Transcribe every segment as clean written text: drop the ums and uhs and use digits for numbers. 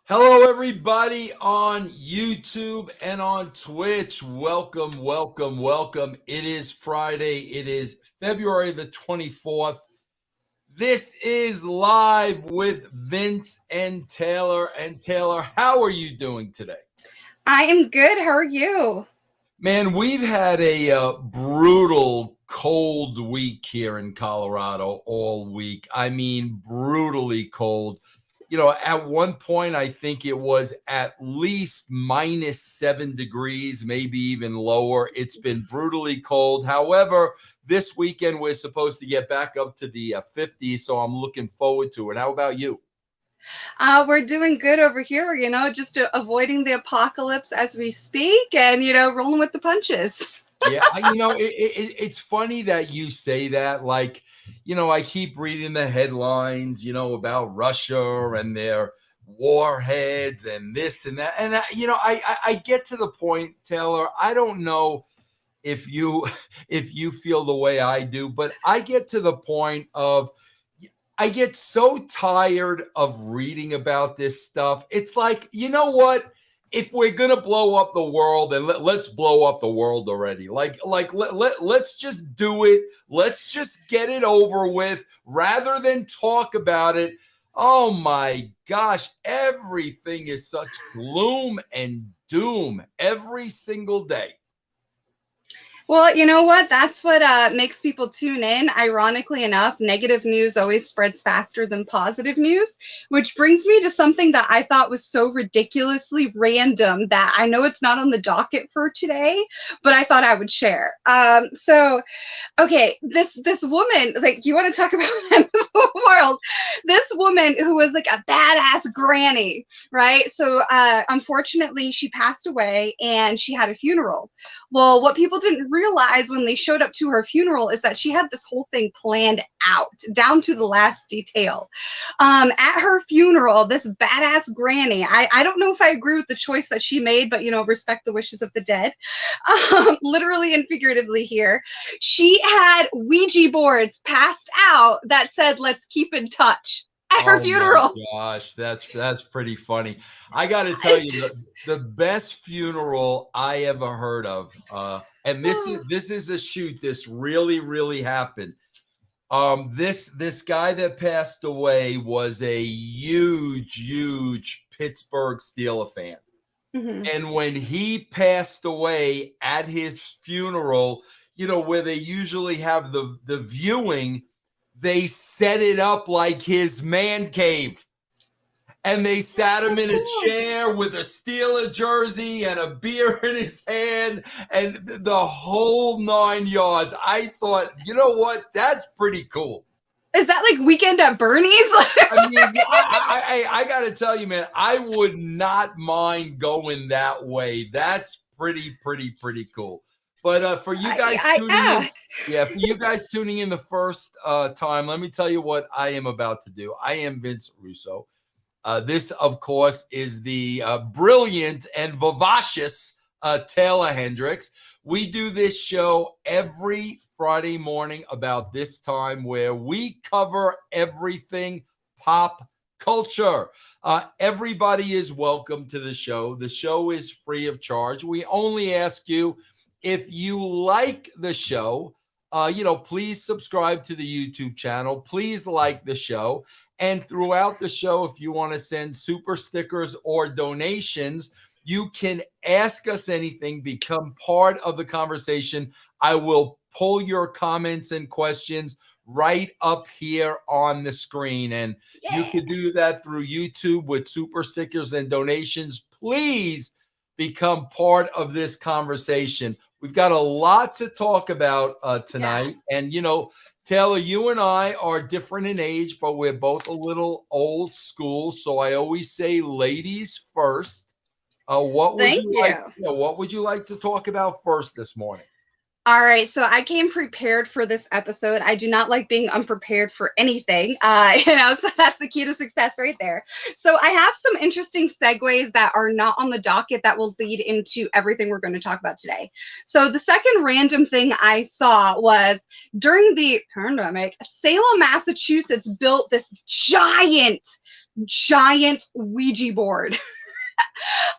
Hello, everybody on YouTube and on Twitch. Welcome, welcome, welcome. It is Friday. It is February the 24th. This is live with Vince and Taylor. And Taylor, how are you doing today? I am good. How are you? Man, we've had a brutal cold week here in Colorado all week. I mean, brutally cold. At one point, I think it was at least -7 degrees, maybe even lower. It's been brutally cold. However, this weekend we're supposed to get back up to the 50s, so I'm looking forward to it. How about you? We're doing good over here, just avoiding the apocalypse as we speak and, rolling with the punches. Yeah, it's funny that you say that. Like, I keep reading the headlines, about Russia and their warheads and this and that. And, I get to the point, Taylor, I don't know if you if you feel the way I do, but I get to the point of I get so tired of reading about this stuff. It's like, you know what? If we're gonna blow up the world, and let's blow up the world already. Let's just do it. Let's just get it over with rather than talk about it. Oh my gosh, everything is such gloom and doom every single day. Well, you know what? That's what makes people tune in. Ironically enough, negative news always spreads faster than positive news, which brings me to something that I thought was so ridiculously random that I know it's not on the docket for today, but I thought I would share. Okay, this woman, like, you want to talk about end of the world? This woman who was like a badass granny, right? So unfortunately, she passed away, and she had a funeral. Well, what people didn't realize when they showed up to her funeral is that she had this whole thing planned out down to the last detail. At her funeral, this badass granny, I don't know if I agree with the choice that she made, but, respect the wishes of the dead, literally and figuratively here. She had Ouija boards passed out that said, "Let's keep in touch," at her Oh my funeral. gosh, that's pretty funny. I got to tell you, the best funeral I ever heard of, and this is a shoot. This really happened. This guy that passed away was a huge Pittsburgh Steelers fan. Mhm. And when he passed away at his funeral, where they usually have the viewing, they set it up like his man cave. And they sat So him in a cool. chair with a Steeler jersey and a beer in his hand and the whole 9 yards. I thought, you know what? That's pretty cool. Is that like Weekend at Bernie's? I mean, I got to tell you, man, I would not mind going that way. That's pretty cool. But for you guys tuning in, yeah, for you guys tuning in the first time, let me tell you what I am about to do. I am Vince Russo. This, of course, is the brilliant and vivacious Taeler Hendrix. We do this show every Friday morning about this time where we cover everything pop culture. Everybody is welcome to the show. The show is free of charge. We only ask you, if you like the show, please subscribe to the YouTube channel. Please like the show. And throughout the show, if you want to send super stickers or donations, you can ask us anything, become part of the conversation. I will pull your comments and questions right up here on the screen. And you can do that through YouTube with super stickers and donations. Please become part of this conversation. We've got a lot to talk about tonight. Yeah. And, Taylor, you and I are different in age, but we're both a little old school. So I always say ladies first. What would Thank you like? you. What would you like to talk about first this morning? All right, so I came prepared for this episode. I do not like being unprepared for anything. So that's the key to success right there. So I have some interesting segues that are not on the docket that will lead into everything we're going to talk about today. So the second random thing I saw was during the pandemic, Salem, Massachusetts built this giant giant Ouija board.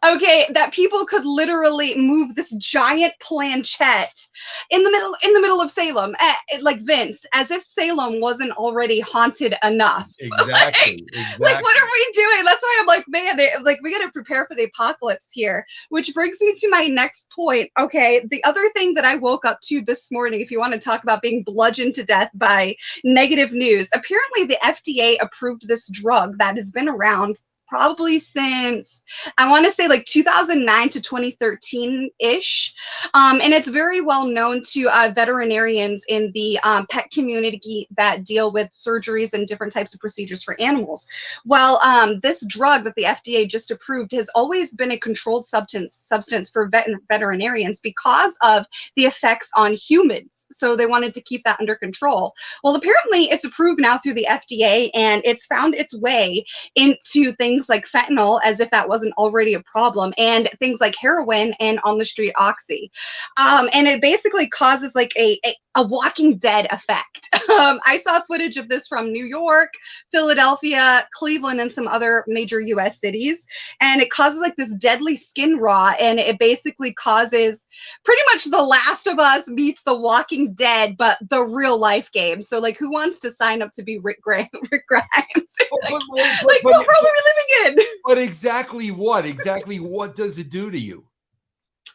Okay, that people could literally move this giant planchette in the middle of Salem, like Vince, as if Salem wasn't already haunted enough. Exactly. Like, what are we doing? That's why I'm like, man, we got to prepare for the apocalypse here. Which brings me to my next point. Okay, the other thing that I woke up to this morning, if you want to talk about being bludgeoned to death by negative news, apparently the FDA approved this drug that has been around probably since, I want to say, like 2009 to 2013-ish. And it's very well known to veterinarians in the pet community that deal with surgeries and different types of procedures for animals. Well, this drug that the FDA just approved has always been a controlled substance for veterinarians because of the effects on humans. So they wanted to keep that under control. Well, apparently it's approved now through the FDA, and it's found its way into things like fentanyl, as if that wasn't already a problem, and things like heroin and on the street oxy. And it basically causes like a Walking Dead effect. I saw footage of this from New York, Philadelphia, Cleveland, and some other major US cities. And it causes like this deadly skin rot. And it basically causes pretty much The Last of Us meets The Walking Dead, but the real life game. So like, who wants to sign up to be Rick Grimes? What world are we living in? But exactly what does it do to you?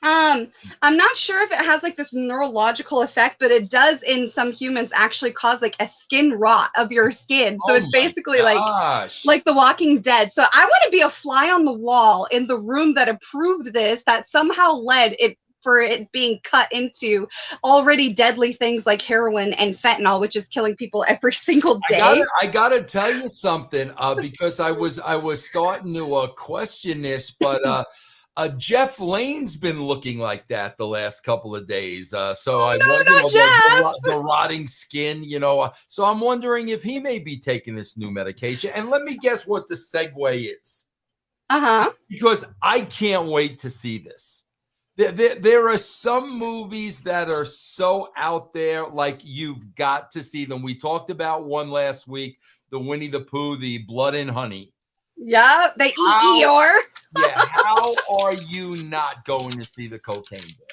I'm not sure if it has like this neurological effect, but it does in some humans actually cause like a skin rot of your skin. So it's basically like The Walking Dead. So I want to be a fly on the wall in the room that approved this, that somehow led it for it being cut into already deadly things like heroin and fentanyl, which is killing people every single day. I gotta tell you something, because I was starting to question this, but Jeff Lane's been looking like that the last couple of days. So I wonder the rotting skin, So I'm wondering if he may be taking this new medication. And let me guess what the segue is. Because I can't wait to see this. There are some movies that are so out there, like you've got to see them. We talked about one last week, the Winnie the Pooh, the Blood and Honey. Yeah, the Eeyore. Yeah, how are you not going to see the Cocaine Bear?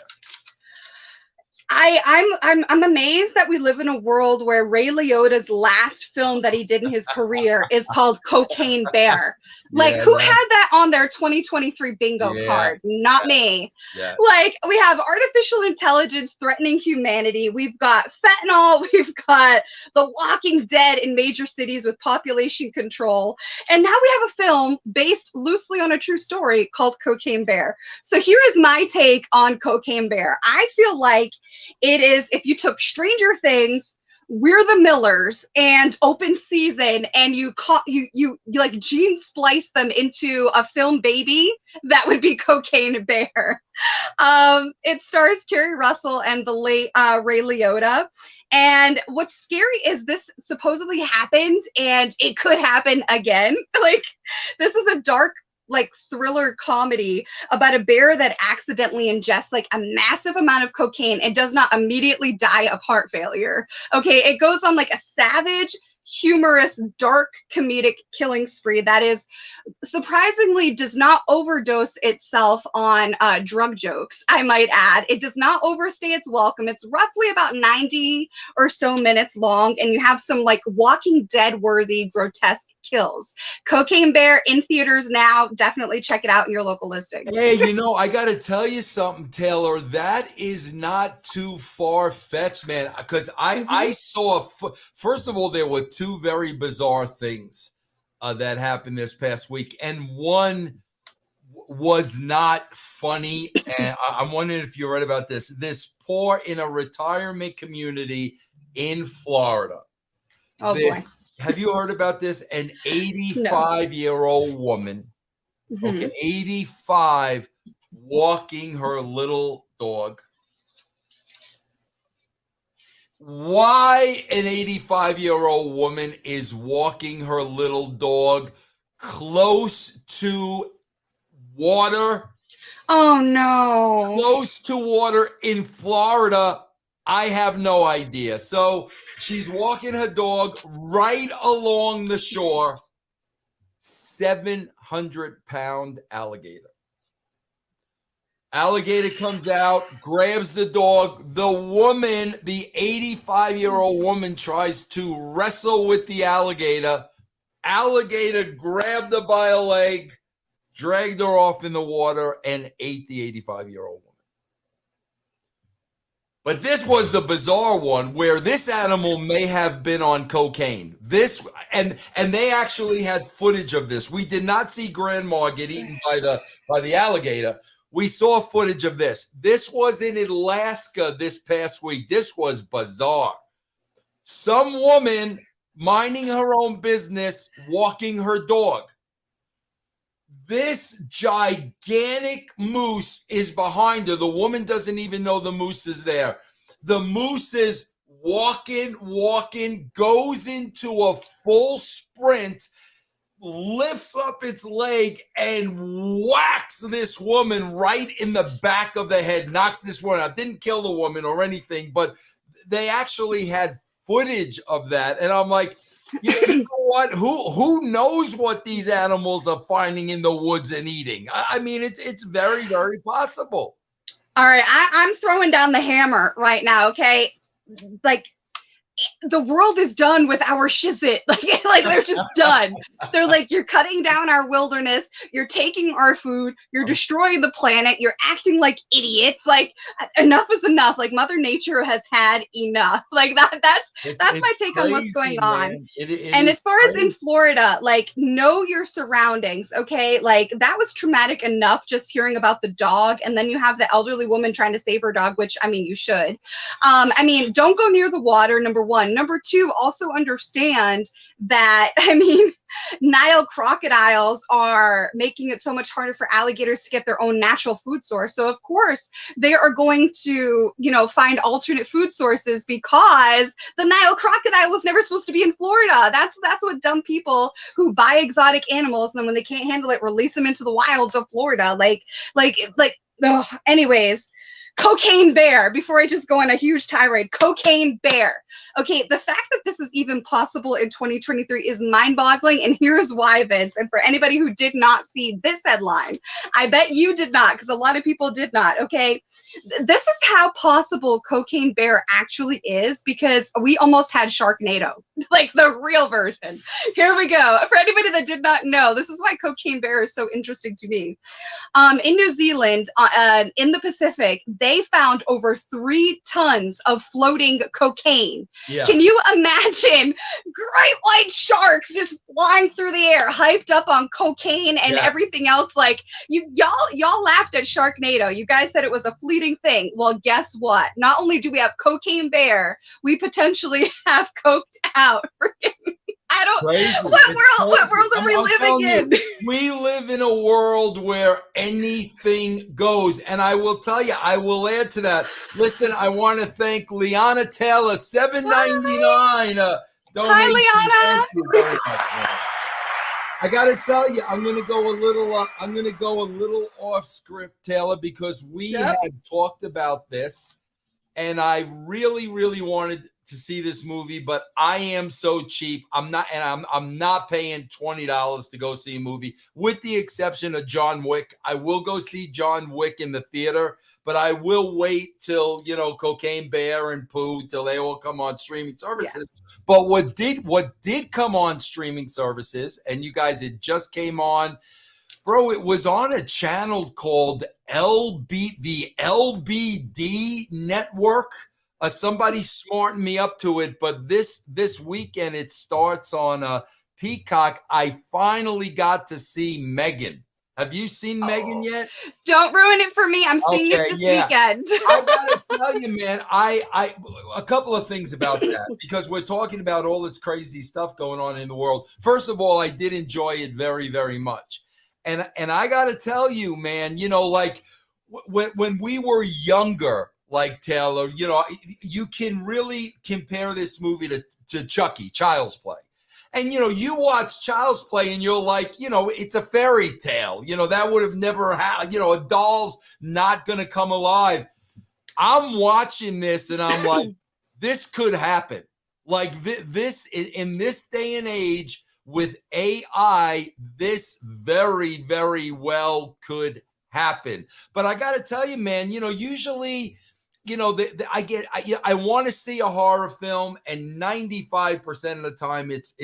I'm amazed that we live in a world where Ray Liotta's last film that he did in his career is called Cocaine Bear. Like, who had that on their 2023 bingo card? Not me. Yes. Like, we have artificial intelligence threatening humanity. We've got fentanyl. We've got The Walking Dead in major cities with population control. And now we have a film based loosely on a true story called Cocaine Bear. So here is my take on Cocaine Bear. I feel like it is, if you took Stranger Things, We're the Millers, and Open Season, and you like gene splice them into a film baby, that would be Cocaine Bear. It stars Kerry Russell and the late Ray Liotta. And what's scary is this supposedly happened, and it could happen again. Like, this is a dark, like, thriller comedy about a bear that accidentally ingests like a massive amount of cocaine and does not immediately die of heart failure. Okay, it goes on like a savage, humorous, dark, comedic killing spree that is surprisingly does not overdose itself on drug jokes, I might add. It does not overstay its welcome. It's roughly about 90 or so minutes long, and you have some like Walking Dead worthy grotesque kills. Cocaine Bear in theaters now. Definitely check it out in your local listings. Hey, I got to tell you something, Taylor. That is not too far-fetched, man, because I saw, first of all, there were two very bizarre things that happened this past week, and one was not funny. And I'm wondering if you read about this. This poor, in a retirement community in Florida. Oh, boy. Have you heard about this? An 85-year-old woman, okay, 85, walking her little dog. Why an 85-year-old woman is walking her little dog close to water? Oh, no. Close to water in Florida, I have no idea. So she's walking her dog right along the shore, 700-pound alligator. Alligator comes out, grabs the dog. The woman, the 85-year-old woman, tries to wrestle with the alligator. Alligator grabbed her by a leg, dragged her off in the water, and ate the 85-year-old woman. But this was the bizarre one where this animal may have been on cocaine. And they actually had footage of this. We did not see Grandma get eaten by the alligator. We saw footage of this. This was in Alaska this past week. This was bizarre. Some woman minding her own business, walking her dog. This gigantic moose is behind her. The woman doesn't even know the moose is there. The moose is walking, goes into a full sprint, lifts up its leg, and whacks this woman right in the back of the head, knocks this woman out. Didn't kill the woman or anything, but they actually had footage of that. And I'm like, you know what? Who knows what these animals are finding in the woods and eating? I mean, it's very, very possible. All right, I'm throwing down the hammer right now, okay? Like, the world is done with our shizit. Like they're just done. They're like, you're cutting down our wilderness. You're taking our food. You're destroying the planet. You're acting like idiots. Like, enough is enough. Like, Mother Nature has had enough. Like that's my take on what's going on. And as far as in Florida, like, know your surroundings, okay? Like, that was traumatic enough just hearing about the dog, and then you have the elderly woman trying to save her dog, which, I mean, you should. I mean, don't go near the water, number one. Number two, also understand that, I mean, Nile crocodiles are making it so much harder for alligators to get their own natural food source. So of course they are going to, you know, find alternate food sources because the Nile crocodile was never supposed to be in Florida. That's what dumb people who buy exotic animals and then when they can't handle it, release them into the wilds of Florida. Like, ugh. Anyways. Cocaine bear, before I just go on a huge tirade, cocaine bear. Okay, the fact that this is even possible in 2023 is mind-boggling, and here's why, Vince. And for anybody who did not see this headline, I bet you did not, because a lot of people did not, okay? This is how possible cocaine bear actually is, because we almost had Sharknado, like the real version. Here we go. For anybody that did not know, this is why cocaine bear is so interesting to me. In New Zealand, in the Pacific, they found over 3 tons of floating cocaine. Yeah. Can you imagine great white sharks just flying through the air, hyped up on cocaine and everything else? Like, y'all laughed at Sharknado. You guys said it was a fleeting thing. Well, guess what? Not only do we have cocaine bear, we potentially have coked out. I don't. Crazy. What world are we living in? We live in a world where anything goes, and I will tell you, I will add to that. Listen, I want to thank Liana Taylor, $7.99. Hi, Liana. Thank you very much, man. I got to tell you, I'm going to go a little off script, Taylor, because we had talked about this, and I really, really wanted to see this movie, but I am so cheap. I'm not paying $20 to go see a movie, with the exception of John Wick. I will go see John Wick in the theater, but I will wait till, you know, Cocaine Bear and Pooh, till they all come on streaming services. Yeah. But what did come on streaming services, and you guys, it just came on, bro, it was on a channel called the LBD Network. Somebody smartened me up to it, but this weekend it starts on Peacock. I finally got to see Megan. Have you seen Megan yet? Don't ruin it for me. I'm seeing it this weekend. I gotta tell you, man, I a couple of things about that, because we're talking about all this crazy stuff going on in the world. First of all, I did enjoy it very, very much. And I gotta tell you, man, you know, like when we were younger, like Taylor, you know, you can really compare this movie to Chucky, Child's Play. And, you know, you watch Child's Play and you're like, you know, it's a fairy tale. You know, that would have never happened. You know, a doll's not going to come alive. I'm watching this and I'm like, this could happen. Like this, in this day and age with AI, this very, very well could happen. But I got to tell you, man, usually, I want to see a horror film, and 95% of the time it's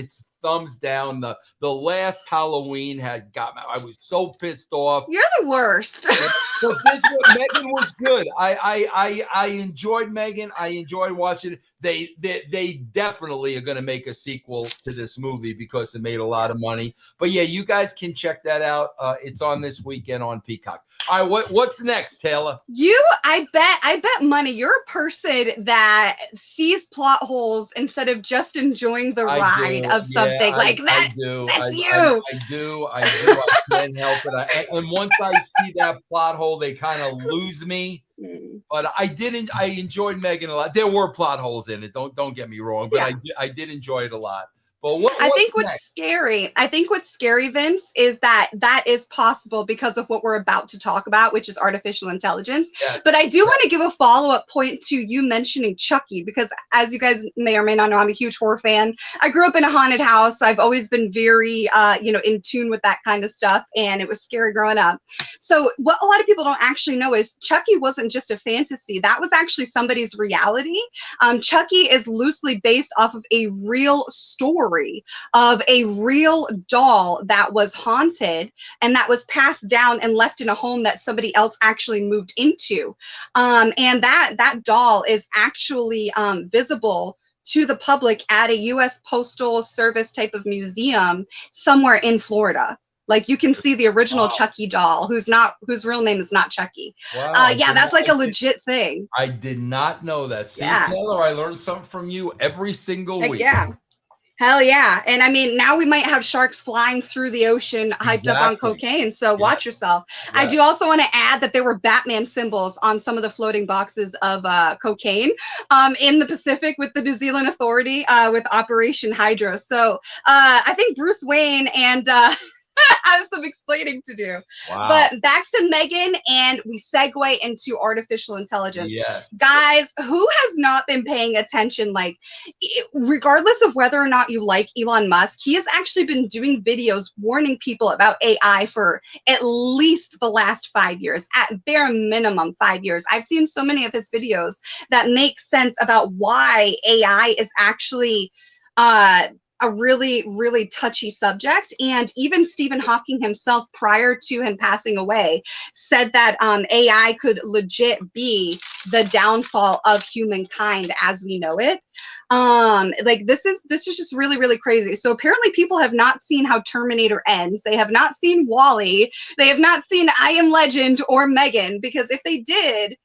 thumbs down. The last Halloween had got me. I was so pissed off. You're the worst. But Megan was good. I enjoyed Megan. I enjoyed watching it. They definitely are going to make a sequel to this movie because it made a lot of money. But yeah, you guys can check that out. It's on this weekend on Peacock. All right, what's next, Taylor? I bet money you're a person that sees plot holes instead of just enjoying the ride of something like that. I do. That's you. I do. I can't help it. And once I see that plot hole, they kind of lose me. But I enjoyed Megan a lot. There were plot holes in it. Don't get me wrong, but I did enjoy it a lot. But I think what's scary, Vince, is that is possible because of what we're about to talk about, which is artificial intelligence. Yes. But I do want to give a follow-up point to you mentioning Chucky, because as you guys may or may not know, I'm a huge horror fan. I grew up in a haunted house. I've always been very, in tune with that kind of stuff, and it was scary growing up. So what a lot of people don't actually know is Chucky wasn't just a fantasy. That was actually somebody's reality. Chucky is loosely based off of a real story of a real doll that was haunted and that was passed down and left in a home that somebody else actually moved into. And that doll is actually visible to the public at a U.S. Postal Service type of museum somewhere in Florida. Like you can see the original Chucky doll, whose real name is not Chucky. Wow. That's like a legit thing. I did not know that. See, Taylor, I learned something from you every single week. Yeah. Hell yeah. And I mean, now we might have sharks flying through the ocean hyped up on cocaine. So watch yourself. Yes. I do also want to add that there were Batman symbols on some of the floating boxes of cocaine in the Pacific with the New Zealand Authority with Operation Hydro. So I think Bruce Wayne and I have some explaining to do. Wow. But back to Megan, and we segue into artificial intelligence. Yes. Guys, who has not been paying attention? Like, regardless of whether or not you like Elon Musk, he has actually been doing videos warning people about AI for at least the last 5 years, at bare minimum 5 years. I've seen so many of his videos that make sense about why AI is actually a really, really touchy subject. And even Stephen Hawking himself, prior to him passing away, said that AI could legit be the downfall of humankind as we know it. Like this is just really, really crazy. So apparently people have not seen how Terminator ends. They have not seen WALL-E. They have not seen I Am Legend or Megan, because if they did,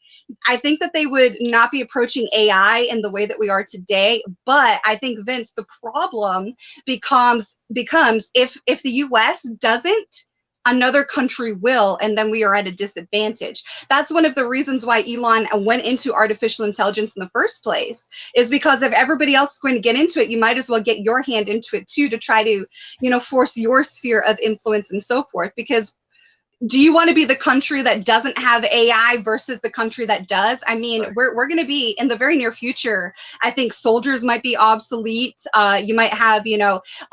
I think that they would not be approaching AI in the way that we are today. But I think, Vince, the problem becomes if the US doesn't, another country will, and then we are at a disadvantage. That's one of the reasons why Elon went into artificial intelligence in the first place, is because if everybody else is going to get into it, you might as well get your hand into it too, to try to, force your sphere of influence and so forth. Because do you want to be the country that doesn't have AI versus the country that does? I mean, we're going to be in the very near future. I think soldiers might be obsolete. You might have,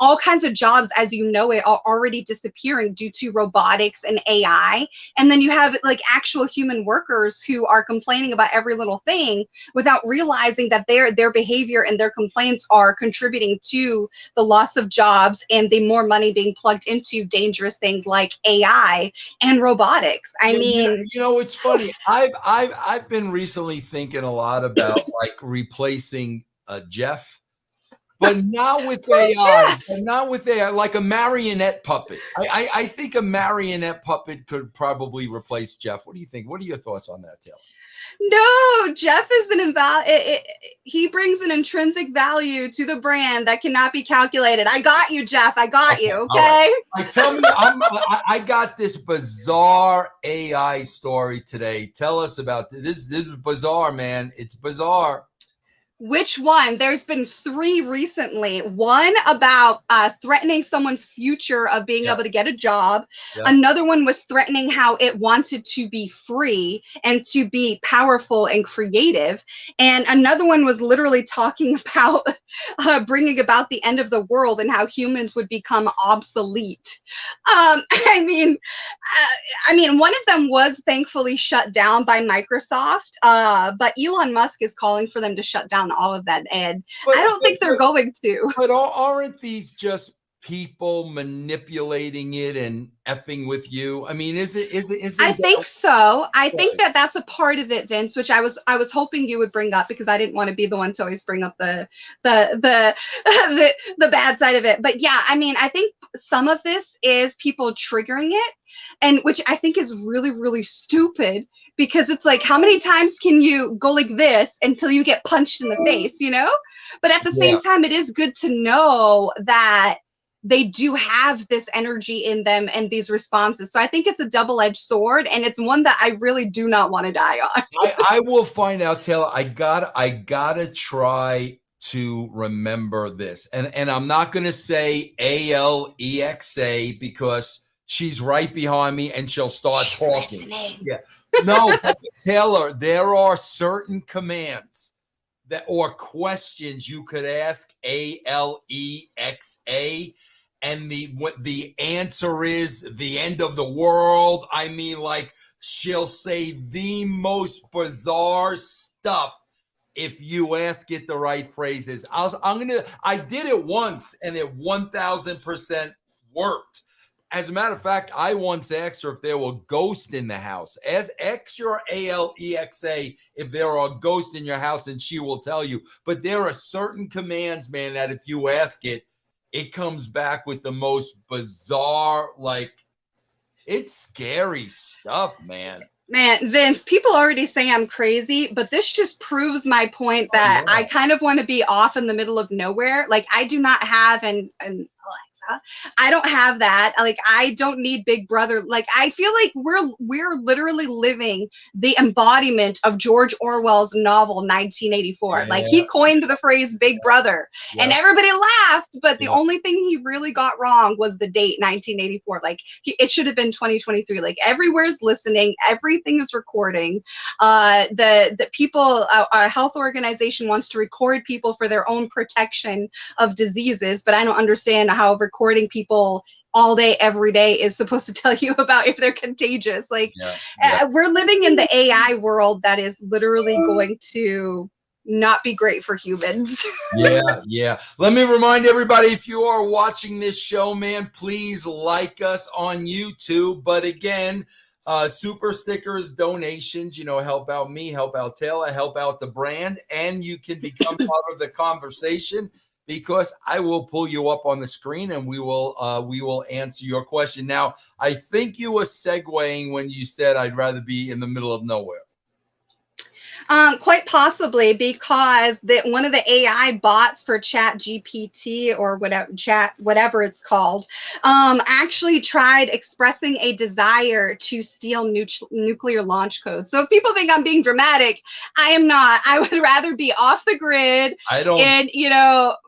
all kinds of jobs as you know it are already disappearing due to robotics and AI. And then you have like actual human workers who are complaining about every little thing without realizing that their behavior and their complaints are contributing to the loss of jobs and the more money being plugged into dangerous things like AI and robotics. I mean, it's funny. I've been recently thinking a lot about like replacing Jeff, but not with AI. But not with AI, like a marionette puppet. I think a marionette puppet could probably replace Jeff. What do you think? What are your thoughts on that, Taylor? No, Jeff is he brings an intrinsic value to the brand that cannot be calculated. I got you, Jeff. I got you. Okay. Tell me, I got this bizarre AI story today. Tell us about this. This is bizarre, man. It's bizarre. Which one? There's been 3 recently. One about threatening someone's future of being able to get a job. Yep. Another one was threatening how it wanted to be free and to be powerful and creative. And another one was literally talking about bringing about the end of the world and how humans would become obsolete. I mean, one of them was thankfully shut down by Microsoft, but Elon Musk is calling for them to shut down all of that, and I don't think they're going to. But aren't these just people manipulating it and effing with you? I mean, is it? I think so. I think that that's a part of it, Vince, which I was hoping you would bring up, because I didn't want to be the one to always bring up the the bad side of it. But yeah, I mean, I think some of this is people triggering it, and which I think is really, really stupid, because it's like, how many times can you go like this until you get punched in the face, you know? But at the same time, it is good to know that they do have this energy in them and these responses. So I think it's a double-edged sword, and it's one that I really do not want to die on. I will find out, Taylor. I gotta try to remember this. And I'm not gonna say Alexa because she's right behind me and she'll start talking. Listening. Yeah. No, Taylor, there are certain commands that or questions you could ask Alexa, and the answer is the end of the world. I mean, like, she'll say the most bizarre stuff if you ask it the right phrases. I did it once and it 1000% worked. As a matter of fact, I once asked her if there were ghosts in the house. Ask your Alexa if there are ghosts in your house, and she will tell you. But there are certain commands, man, that if you ask it, it comes back with the most bizarre, like, it's scary stuff, man. Man, Vince, people already say I'm crazy, but this just proves my point that I kind of want to be off in the middle of nowhere. Like, I do not have an Alexa. I don't have that. Like, I don't need Big Brother. Like, I feel like we're literally living the embodiment of George Orwell's novel 1984. Yeah. Like, he coined the phrase Big Brother, and everybody laughed, but the only thing he really got wrong was the date 1984. Like, it should have been 2023. Like, everywhere's listening, everything is recording. The people, a health organization wants to record people for their own protection of diseases, but I don't understand how recording people all day, every day is supposed to tell you about if they're contagious. Like, we're living in the AI world that is literally going to not be great for humans. Yeah. Let me remind everybody, if you are watching this show, man, please like us on YouTube. But again, super stickers, donations, help out me, help out Taylor, help out the brand, and you can become part of the conversation, because I will pull you up on the screen and we will answer your question. Now, I think you were segueing when you said I'd rather be in the middle of nowhere. Quite possibly, because one of the AI bots for ChatGPT or whatever it's called, actually tried expressing a desire to steal nuclear launch codes. So if people think I'm being dramatic, I am not. I would rather be off the grid in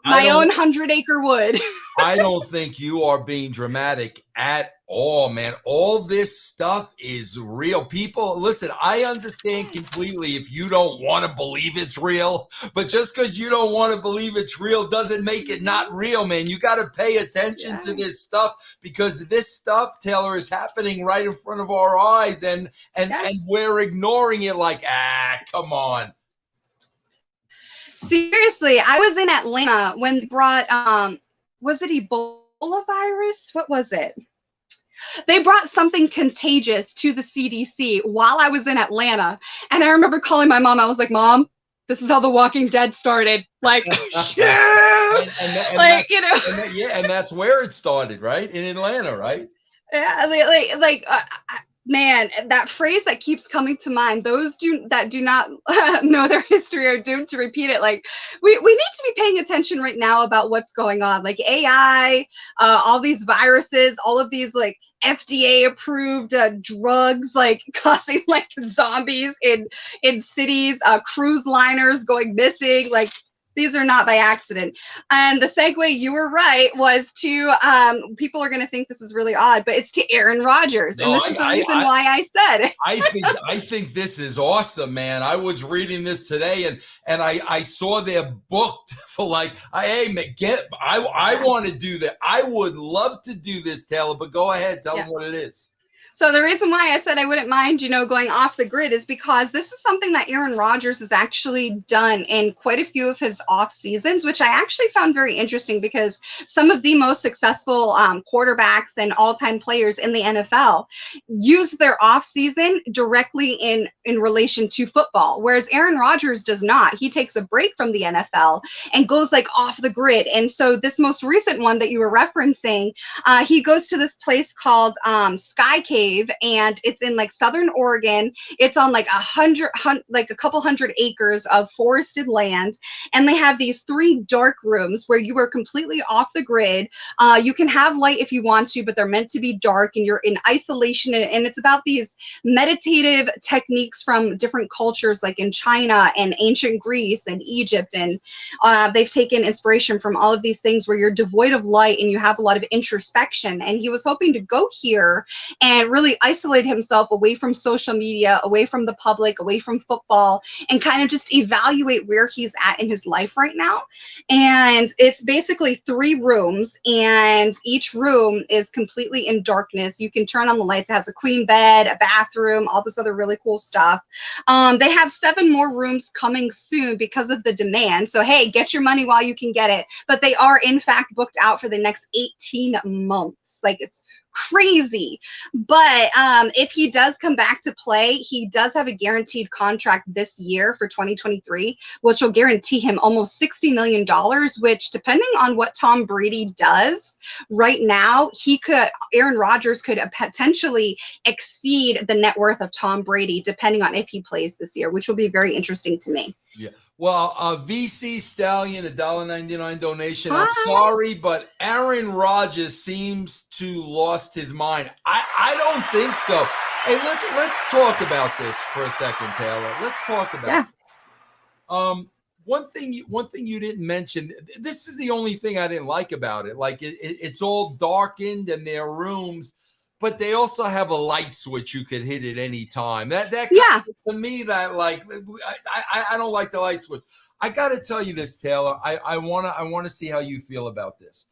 my own 100-acre wood. I don't think you are being dramatic at all, man. All this stuff is real. People, listen, I understand completely if you don't want to believe it's real, but just because you don't want to believe it's real doesn't make it not real, man. You got to pay attention to this stuff, because this stuff, Taylor, is happening right in front of our eyes, and we're ignoring it like, come on. Seriously, I was in Atlanta when they brought, was it Ebola virus? What was it? They brought something contagious to the CDC while I was in Atlanta. And I remember calling my mom. I was like, Mom, this is how The Walking Dead started. Like, shit. And that's where it started, right? In Atlanta, right? Yeah, Man, that phrase that keeps coming to mind, those that do not know their history are doomed to repeat it. Like, we need to be paying attention right now about what's going on. Like AI, all these viruses, all of these like FDA approved drugs, like causing like zombies in cities, cruise liners going missing. Like, these are not by accident. And the segue, you were right, was to people are going to think this is really odd, but it's to Aaron Rodgers, and No, this is the reason why I said. I think this is awesome, man. I was reading this today, and I saw they're booked for like, hey, I want to do that. I would love to do this, Taylor. But go ahead, tell them what it is. So the reason why I said I wouldn't mind, going off the grid is because this is something that Aaron Rodgers has actually done in quite a few of his off seasons, which I actually found very interesting because some of the most successful quarterbacks and all-time players in the NFL use their off season directly in relation to football, whereas Aaron Rodgers does not. He takes a break from the NFL and goes like off the grid. And so this most recent one that you were referencing, he goes to this place called Sky Cave, and it's in like Southern Oregon. It's on like a couple hundred acres of forested land, and they have these 3 dark rooms where you are completely off the grid. You can have light if you want to, but they're meant to be dark, and you're in isolation. And it's about these meditative techniques from different cultures, like in China and ancient Greece and Egypt, and they've taken inspiration from all of these things where you're devoid of light and you have a lot of introspection. And he was hoping to go here and really isolate himself away from social media, away from the public, away from football, and kind of just evaluate where he's at in his life right now. And it's basically 3 rooms, and each room is completely in darkness. You can turn on the lights. It has a queen bed, a bathroom, all this other really cool stuff. They have 7 more rooms coming soon because of the demand. So, hey, get your money while you can get it. But they are, in fact, booked out for the next 18 months. Like, it's crazy. But if he does come back to play, he does have a guaranteed contract this year for 2023, which will guarantee him almost $60 million, which, depending on what Tom Brady does right now, Aaron Rodgers could potentially exceed the net worth of Tom Brady, depending on if he plays this year, which will be very interesting to me. Yeah. Well, VC Stallion, $1.99 donation. I'm sorry, but Aaron Rodgers seems to lost his mind. I don't think so. Hey, let's talk about this for a second, Taylor. Let's talk about this. One thing you didn't mention. This is the only thing I didn't like about it. Like it's all darkened in their rooms, but they also have a light switch you could hit at any time. That to me, that like I don't like the light switch. I got to tell you this, Taylor. I wanna see how you feel about this,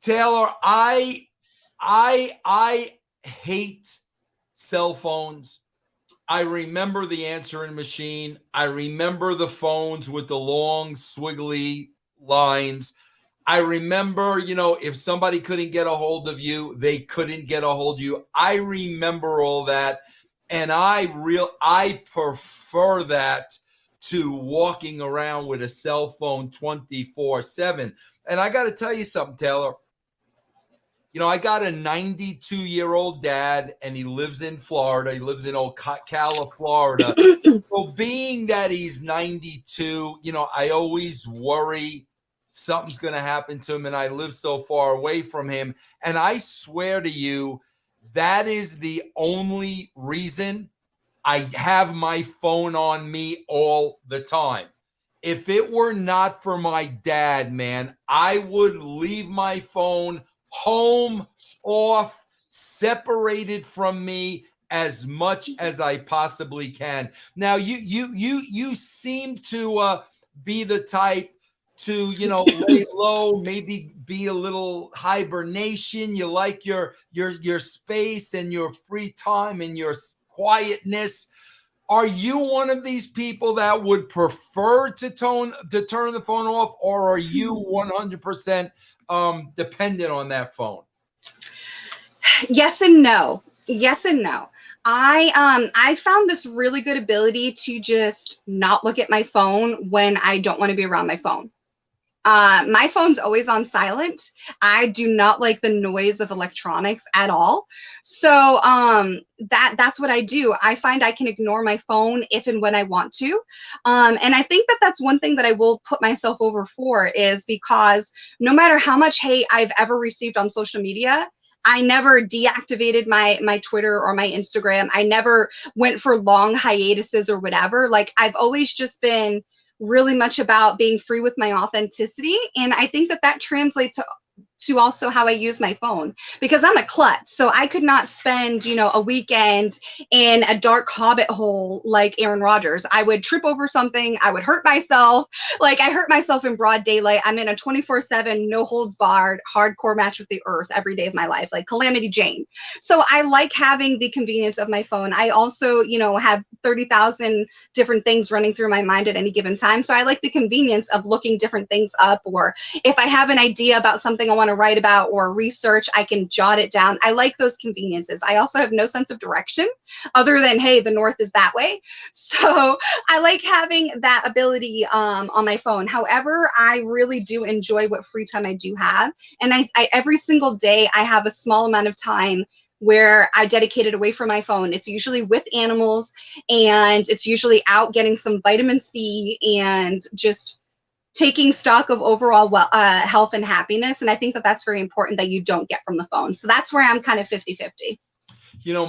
Taylor. I hate cell phones. I remember the answering machine. I remember the phones with the long squiggly lines. I remember, if somebody couldn't get a hold of you, they couldn't get a hold of you. I remember all that. And I prefer that to walking around with a cell phone 24/7. And I got to tell you something, Taylor. I got a 92-year-old dad, and he lives in Florida. He lives in Ocala, Florida. So being that he's 92, I always worry something's going to happen to him, and I live so far away from him. And I swear to you, that is the only reason I have my phone on me all the time. If it were not for my dad, man, I would leave my phone home, off, separated from me as much as I possibly can. Now, you seem to be the type to, lay low, maybe be a little hibernation. You like your space and your free time and your quietness. Are you one of these people that would prefer to turn the phone off, or are you 100% dependent on that phone? Yes and no. Yes and no. I found this really good ability to just not look at my phone when I don't want to be around my phone. My phone's always on silent. I do not like the noise of electronics at all. So that's what I do. I find I can ignore my phone if and when I want to. And I think that that's one thing that I will put myself over for, is because no matter how much hate I've ever received on social media, I never deactivated my Twitter or my Instagram. I never went for long hiatuses or whatever. Like, I've always just been really much about being free with my authenticity. And I think that that translates to also how I use my phone, because I'm a klutz. So I could not spend, a weekend in a dark Hobbit hole like Aaron Rodgers. I would trip over something. I would hurt myself. Like, I hurt myself in broad daylight. I'm in a 24/7, no holds barred, hardcore match with the earth every day of my life, like Calamity Jane. So I like having the convenience of my phone. I also, have 30,000 different things running through my mind at any given time. So I like the convenience of looking different things up, or if I have an idea about something I want to write about or research, I can jot it down. I like those conveniences. I also have no sense of direction other than, hey, the north is that way. So I like having that ability on my phone. However, I really do enjoy what free time I do have. And I every single day I have a small amount of time where I dedicate it away from my phone. It's usually with animals, and it's usually out getting some vitamin C and just taking stock of overall health and happiness. And I think that that's very important that you don't get from the phone. So that's where I'm kind of 50-50.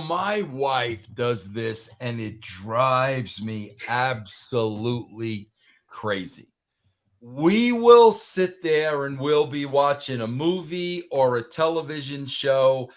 My wife does this, and it drives me absolutely crazy. We will sit there and we'll be watching a movie or a television show,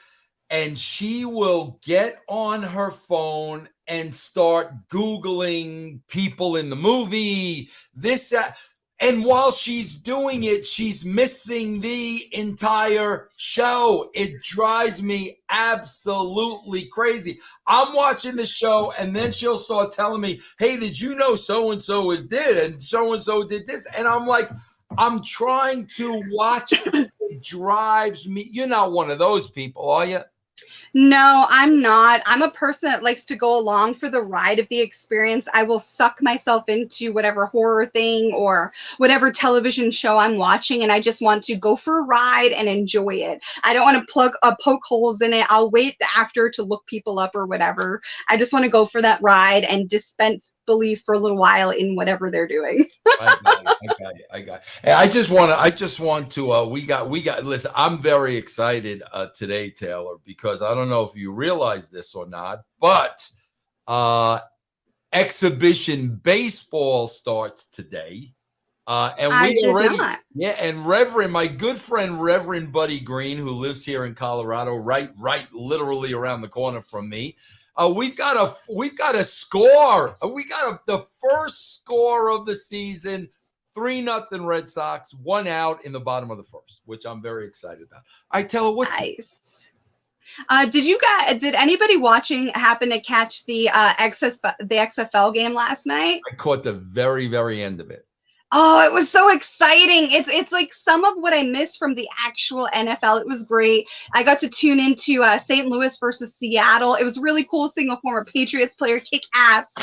and she will get on her phone and start Googling people in the movie, this, that. And while she's doing it, she's missing the entire show. It drives me absolutely crazy. I'm watching the show, and then she'll start telling me, hey, did you know so-and-so is did, and so-and-so did this? And I'm like, I'm trying to watch it. It drives me. You're not one of those people, are you? No, I'm not. I'm a person that likes to go along for the ride of the experience. I will suck myself into whatever horror thing or whatever television show I'm watching, and I just want to go for a ride and enjoy it. I don't want to poke holes in it. I'll wait after to look people up or whatever. I just want to go for that ride and dispense belief for a little while in whatever they're doing. I got it. Hey, I just want to we got listen, I'm very excited today, Taylor, because I don't know if you realize this or not, but exhibition baseball starts today. And we already, yeah, and my good friend Reverend Buddy Green, who lives here in Colorado, right literally around the corner from me. We've got a score. We got the first score of the season, 3-0 Red Sox, 1 out in the bottom of the first, which I'm very excited about. I tell her what's nice. Did anybody watching happen to catch the XFL game last night? I caught the very, very end of it. Oh, it was so exciting. It's like some of what I missed from the actual NFL. It was great. I got to tune into St. Louis versus Seattle. It was really cool seeing a former Patriots player kick ass.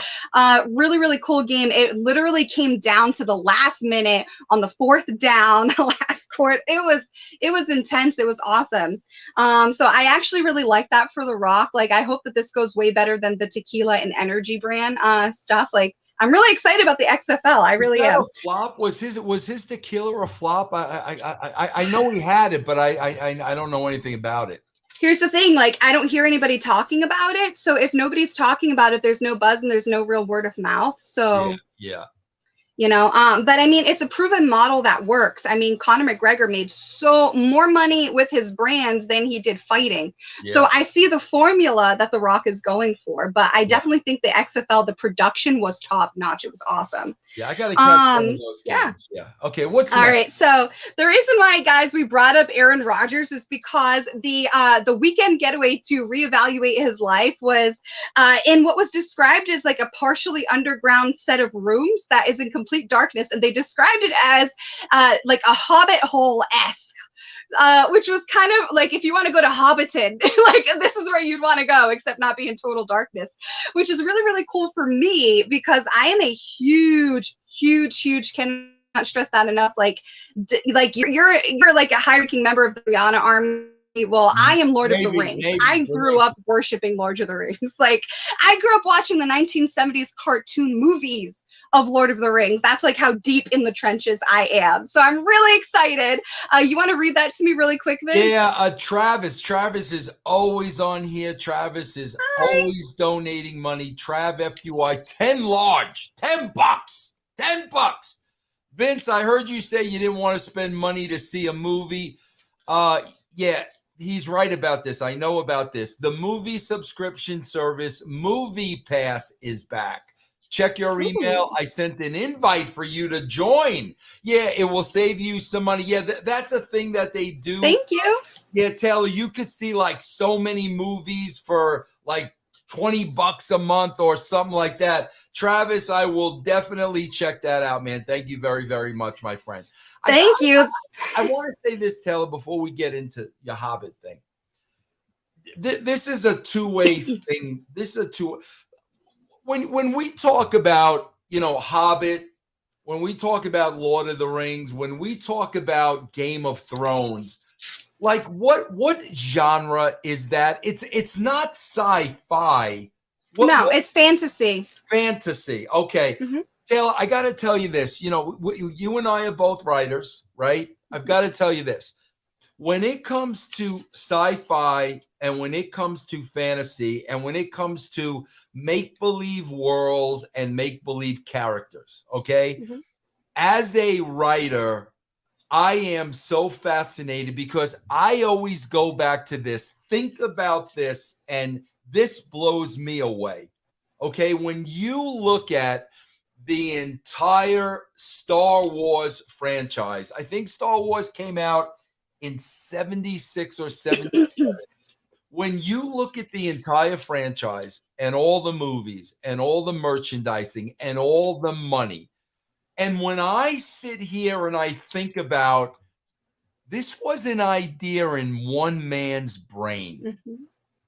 Really, really cool game. It literally came down to the last minute on the 4th down, last court. It was intense. It was awesome. So I actually really like that for The Rock. Like, I hope that this goes way better than the tequila and energy brand stuff. Like, I'm really excited about the XFL. I really am. A flop? Was his tequila a flop? I know he had it, but I don't know anything about it. Here's the thing, like, I don't hear anybody talking about it. So if nobody's talking about it, there's no buzz and there's no real word of mouth. So yeah. But I mean, it's a proven model that works. I mean, Conor McGregor made so more money with his brands than he did fighting. Yeah. So I see the formula that The Rock is going for, but I definitely think the XFL, the production was top notch. It was awesome. Yeah, I got to catch some of those games. Yeah. Okay, what's all next? Right. So the reason why, guys, we brought up Aaron Rodgers is because the weekend getaway to reevaluate his life was in what was described as like a partially underground set of rooms that is in complete darkness, and they described it as like a Hobbit hole-esque. Which was kind of like, if you want to go to Hobbiton, like, this is where you'd want to go, except not be in total darkness, which is really, really cool for me because I am a huge Ken stress that enough. Like, like you're like a high-ranking member of the Rihanna army. Well, I am Lord of the Rings. I grew up worshiping Lord of the Rings. Like, I grew up watching the 1970s cartoon movies of Lord of the Rings. That's like how deep in the trenches I am. So I'm really excited. You want to read that to me really quick, Vince? Yeah, Travis. Travis is always on here. Travis is always donating money. Trav FUI, 10 large, $10, $10. Vince, I heard you say you didn't want to spend money to see a movie. Yeah, he's right about this. I know about this. The movie subscription service Movie Pass is back. Check your email. I sent an invite for you to join. Yeah, it will save you some money. Yeah, that's a thing that they do. Thank you. Yeah, Taylor, you could see like so many movies for like $20 a month or something like that. Travis, I will definitely check that out, man. Thank you very, very much, my friend. Thank you. I want to say this, Taylor, before we get into your Hobbit thing. This is a two-way thing. This is a two. When we talk about, Hobbit, when we talk about Lord of the Rings, when we talk about Game of Thrones, like what genre is that? It's not sci-fi. No, it's fantasy. Fantasy. Okay. Mm-hmm. Taylor, I got to tell you this. You and I are both writers, right? I've got to tell you this. When it comes to sci-fi and when it comes to fantasy and when it comes to make-believe worlds and make-believe characters, okay? Mm-hmm. As a writer, I am so fascinated because I always go back to this. Think about this, and this blows me away. Okay, when you look at the entire Star Wars franchise, I think Star Wars came out in 76 or 77. When you look at the entire franchise and all the movies and all the merchandising and all the money, and when I sit here and I think about this was an idea in one man's brain,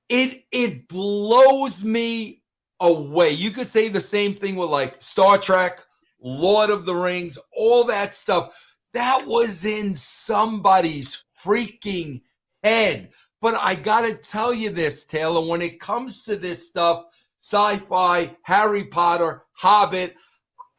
it blows me away. You could say the same thing with like Star Trek, Lord of the Rings, all that stuff. That was in somebody's freaking head. But I got to tell you this, Taylor, when it comes to this stuff, sci-fi, Harry Potter, Hobbit,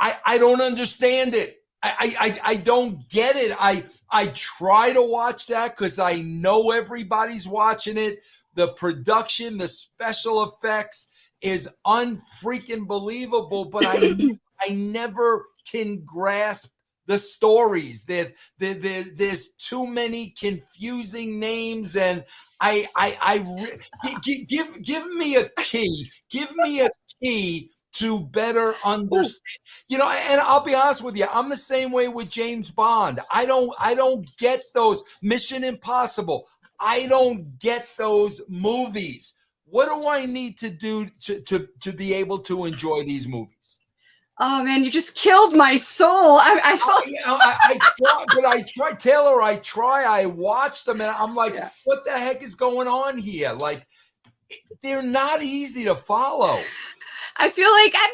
I don't understand it. I don't get it. I try to watch that because I know everybody's watching it. The production, the special effects is unfreaking believable, but I never can grasp the stories. There's too many confusing names, and give me a key. Give me a key to better understand. And I'll be honest with you, I'm the same way with James Bond. I don't get those Mission Impossible. I don't get those movies. What do I need to do to be able to enjoy these movies? Oh man, you just killed my soul. I try, but I try, Taylor. I watched them, and I'm like, what the heck is going on here? Like, they're not easy to follow. I feel like I'm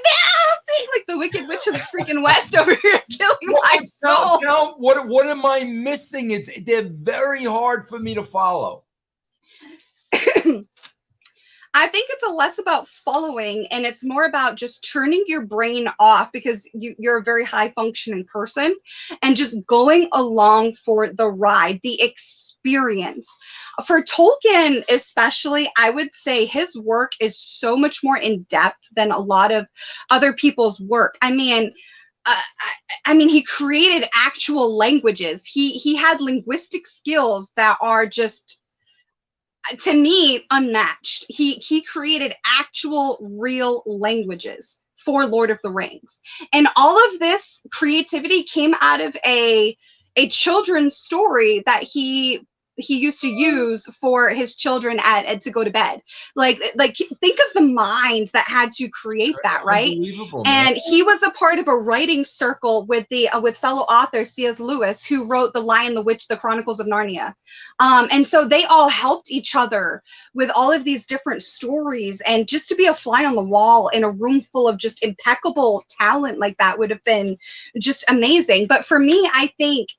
like the Wicked Witch of the freaking West over here killing my soul. What am I missing? They're very hard for me to follow. I think it's less about following and it's more about just turning your brain off because you're a very high functioning person and just going along for the ride, the experience. For Tolkien, especially, I would say his work is so much more in depth than a lot of other people's work. I mean, he created actual languages. He had linguistic skills that are just, to me, unmatched. He created actual real languages for Lord of the Rings. And all of this creativity came out of a children's story that he he used to use for his children at to go to bed. Like think of the mind that had to create that, right? Unbelievable, And man. he was a part of a writing circle with the with fellow author C.S. Lewis, who wrote The Lion, the Witch, The Chronicles of Narnia. And so they all helped each other with all of these different stories, and just to be a fly on the wall in a room full of just impeccable talent like that would have been just amazing. But for me, I think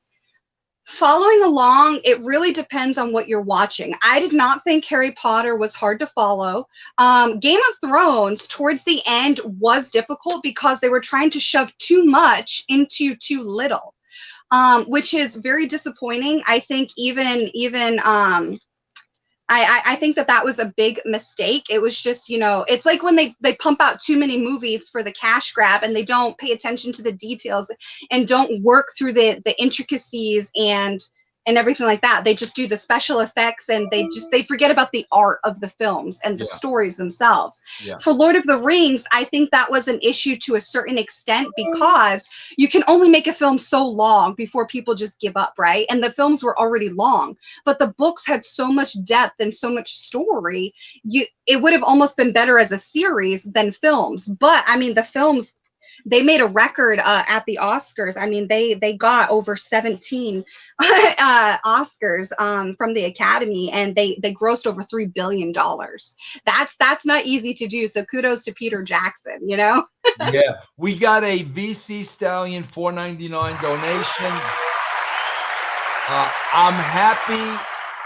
following along, it really depends on what you're watching. I did not think Harry Potter was hard to follow. Game of Thrones towards the end was difficult because they were trying to shove too much into too little, which is very disappointing. I think I think that was a big mistake. It was just, it's like when they pump out too many movies for the cash grab, and they don't pay attention to the details and don't work through the intricacies and everything like that. They just do the special effects, and they forget about the art of the films and the stories themselves. Yeah. For Lord of the Rings, I think that was an issue to a certain extent, because you can only make a film so long before people just give up, right? And the films were already long, but the books had so much depth and so much story. It would have almost been better as a series than films. But I mean, the films, they made a record at the Oscars. I mean, they got over 17 Oscars from the Academy, and they grossed over $3 billion. That's not easy to do. So kudos to Peter Jackson, Yeah, we got a VC Stallion $4.99 donation.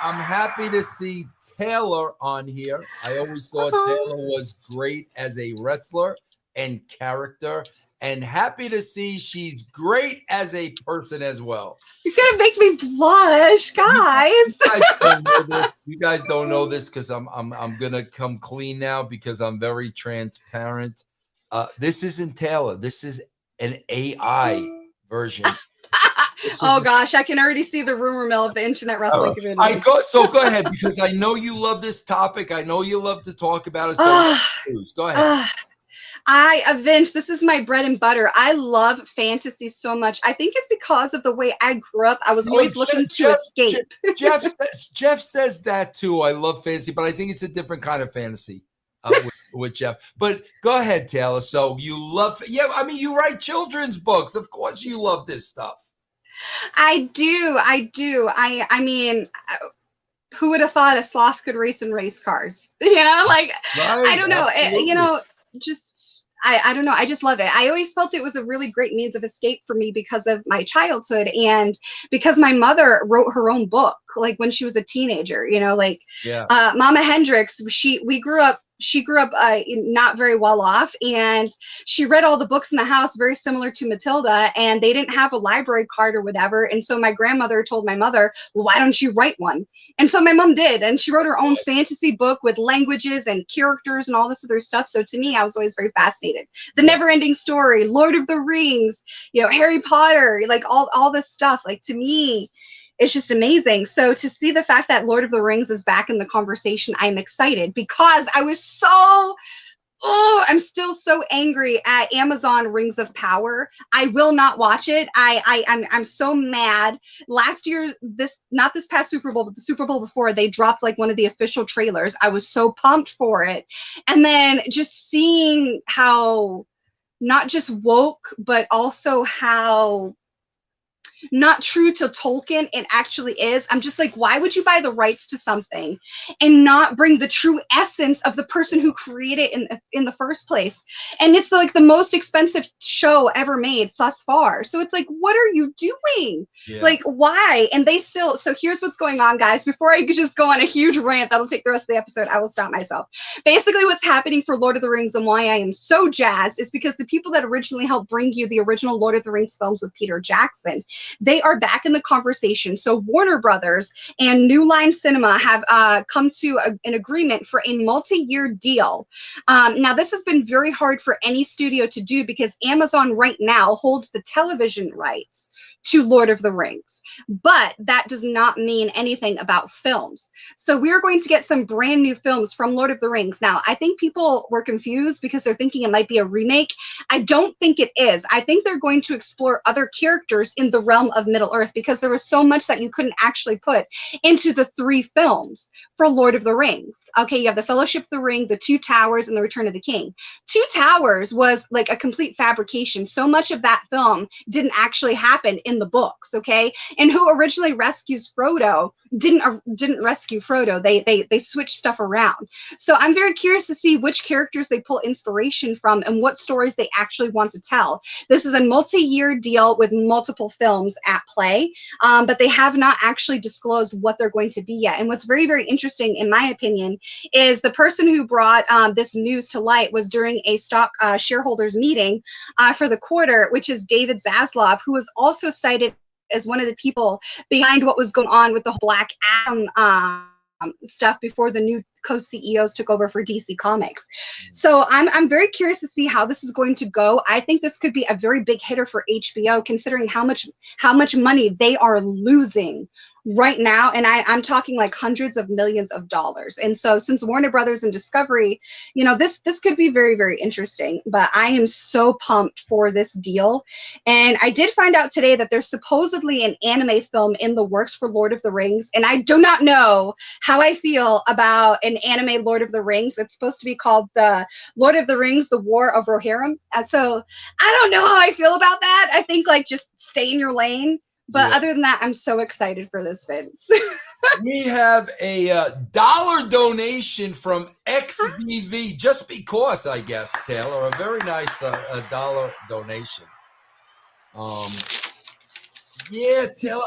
I'm happy to see Taylor on here. I always thought Taylor was great as a wrestler and character, and happy to see she's great as a person as well. You're gonna make me blush, guys. You guys don't know this because I'm gonna come clean now, because I'm very transparent. This isn't Taylor. This is an AI version. Oh gosh, I can already see the rumor mill of the internet wrestling community. Go ahead, because I know you love this topic. I know you love to talk about it. So go ahead. Vince, this is my bread and butter. I love fantasy so much. I think it's because of the way I grew up. I was always looking to escape. Jeff says that too. I love fantasy, but I think it's a different kind of fantasy with Jeff. But go ahead, Taylor. So you love, I mean, you write children's books. Of course you love this stuff. I do. I mean, who would have thought a sloth could race in race cars? Right, I don't know. I don't know. I just love it. I always felt it was a really great means of escape for me because of my childhood, and because my mother wrote her own book, like when she was a teenager, Mama Hendrix, she grew up not very well off, and she read all the books in the house, very similar to Matilda, and they didn't have a library card or whatever. And so my grandmother told my mother, well, why don't you write one? And so my mom did, and she wrote her own fantasy book with languages and characters and all this other stuff. So to me, I was always very fascinated. The Never-Ending Story, Lord of the Rings, Harry Potter, like all this stuff, like to me, it's just amazing. So to see the fact that Lord of the Rings is back in the conversation, I'm excited, because I was I'm still so angry at Amazon Rings of Power. I will not watch it. I'm so mad. Last year, not this past Super Bowl, but the Super Bowl before, they dropped like one of the official trailers. I was so pumped for it. And then just seeing how not just woke, but also how not true to Tolkien it actually is. I'm just like, why would you buy the rights to something and not bring the true essence of the person who created it in the first place? And it's like the most expensive show ever made thus far. So it's like, what are you doing? Like, why? And they still, so here's what's going on, guys. Before I just go on a huge rant that'll take the rest of the episode, I will stop myself. Basically, what's happening for Lord of the Rings and why I am so jazzed is because the people that originally helped bring you the original Lord of the Rings films with Peter Jackson, they are back in the conversation. So Warner Brothers and New Line Cinema have come to an agreement for a multi-year deal. Now, this has been very hard for any studio to do because Amazon right now holds the television rights to Lord of the Rings. But that does not mean anything about films. So we're going to get some brand new films from Lord of the Rings. Now, I think people were confused because they're thinking it might be a remake. I don't think it is. I think they're going to explore other characters in the realm of Middle-earth, because there was so much that you couldn't actually put into the 3 films for Lord of the Rings. Okay, you have the Fellowship of the Ring, the Two Towers, and the Return of the King. Two Towers was like a complete fabrication. So much of that film didn't actually happen in the books, okay? And who originally rescues Frodo didn't rescue Frodo. They switched stuff around. So I'm very curious to see which characters they pull inspiration from and what stories they actually want to tell. This is a multi-year deal with multiple films at play, but they have not actually disclosed what they're going to be yet. And what's very, very interesting, in my opinion, is the person who brought this news to light was during a stock shareholders meeting for the quarter, which is David Zaslav, who was also cited as one of the people behind what was going on with the Black Adam stuff before the new co-CEOs took over for DC Comics. So I'm very curious to see how this is going to go. I think this could be a very big hitter for HBO, considering how much money they are losing right now, and I'm talking like hundreds of millions of dollars. And so since Warner Brothers and Discovery, you know, this could be very, very interesting. But I am so pumped for this deal. And I did find out today that there's supposedly an anime film in the works for Lord of the Rings, and I do not know how I feel about an anime Lord of the Rings. It's supposed to be called the Lord of the Rings, The War of Rohirrim. So I don't know how I feel about that. I think like just stay in your lane. But other than that, I'm so excited for this, Vince. We have a dollar donation from XBV, just because, I guess, Taylor. A very nice dollar donation. Yeah, Taylor.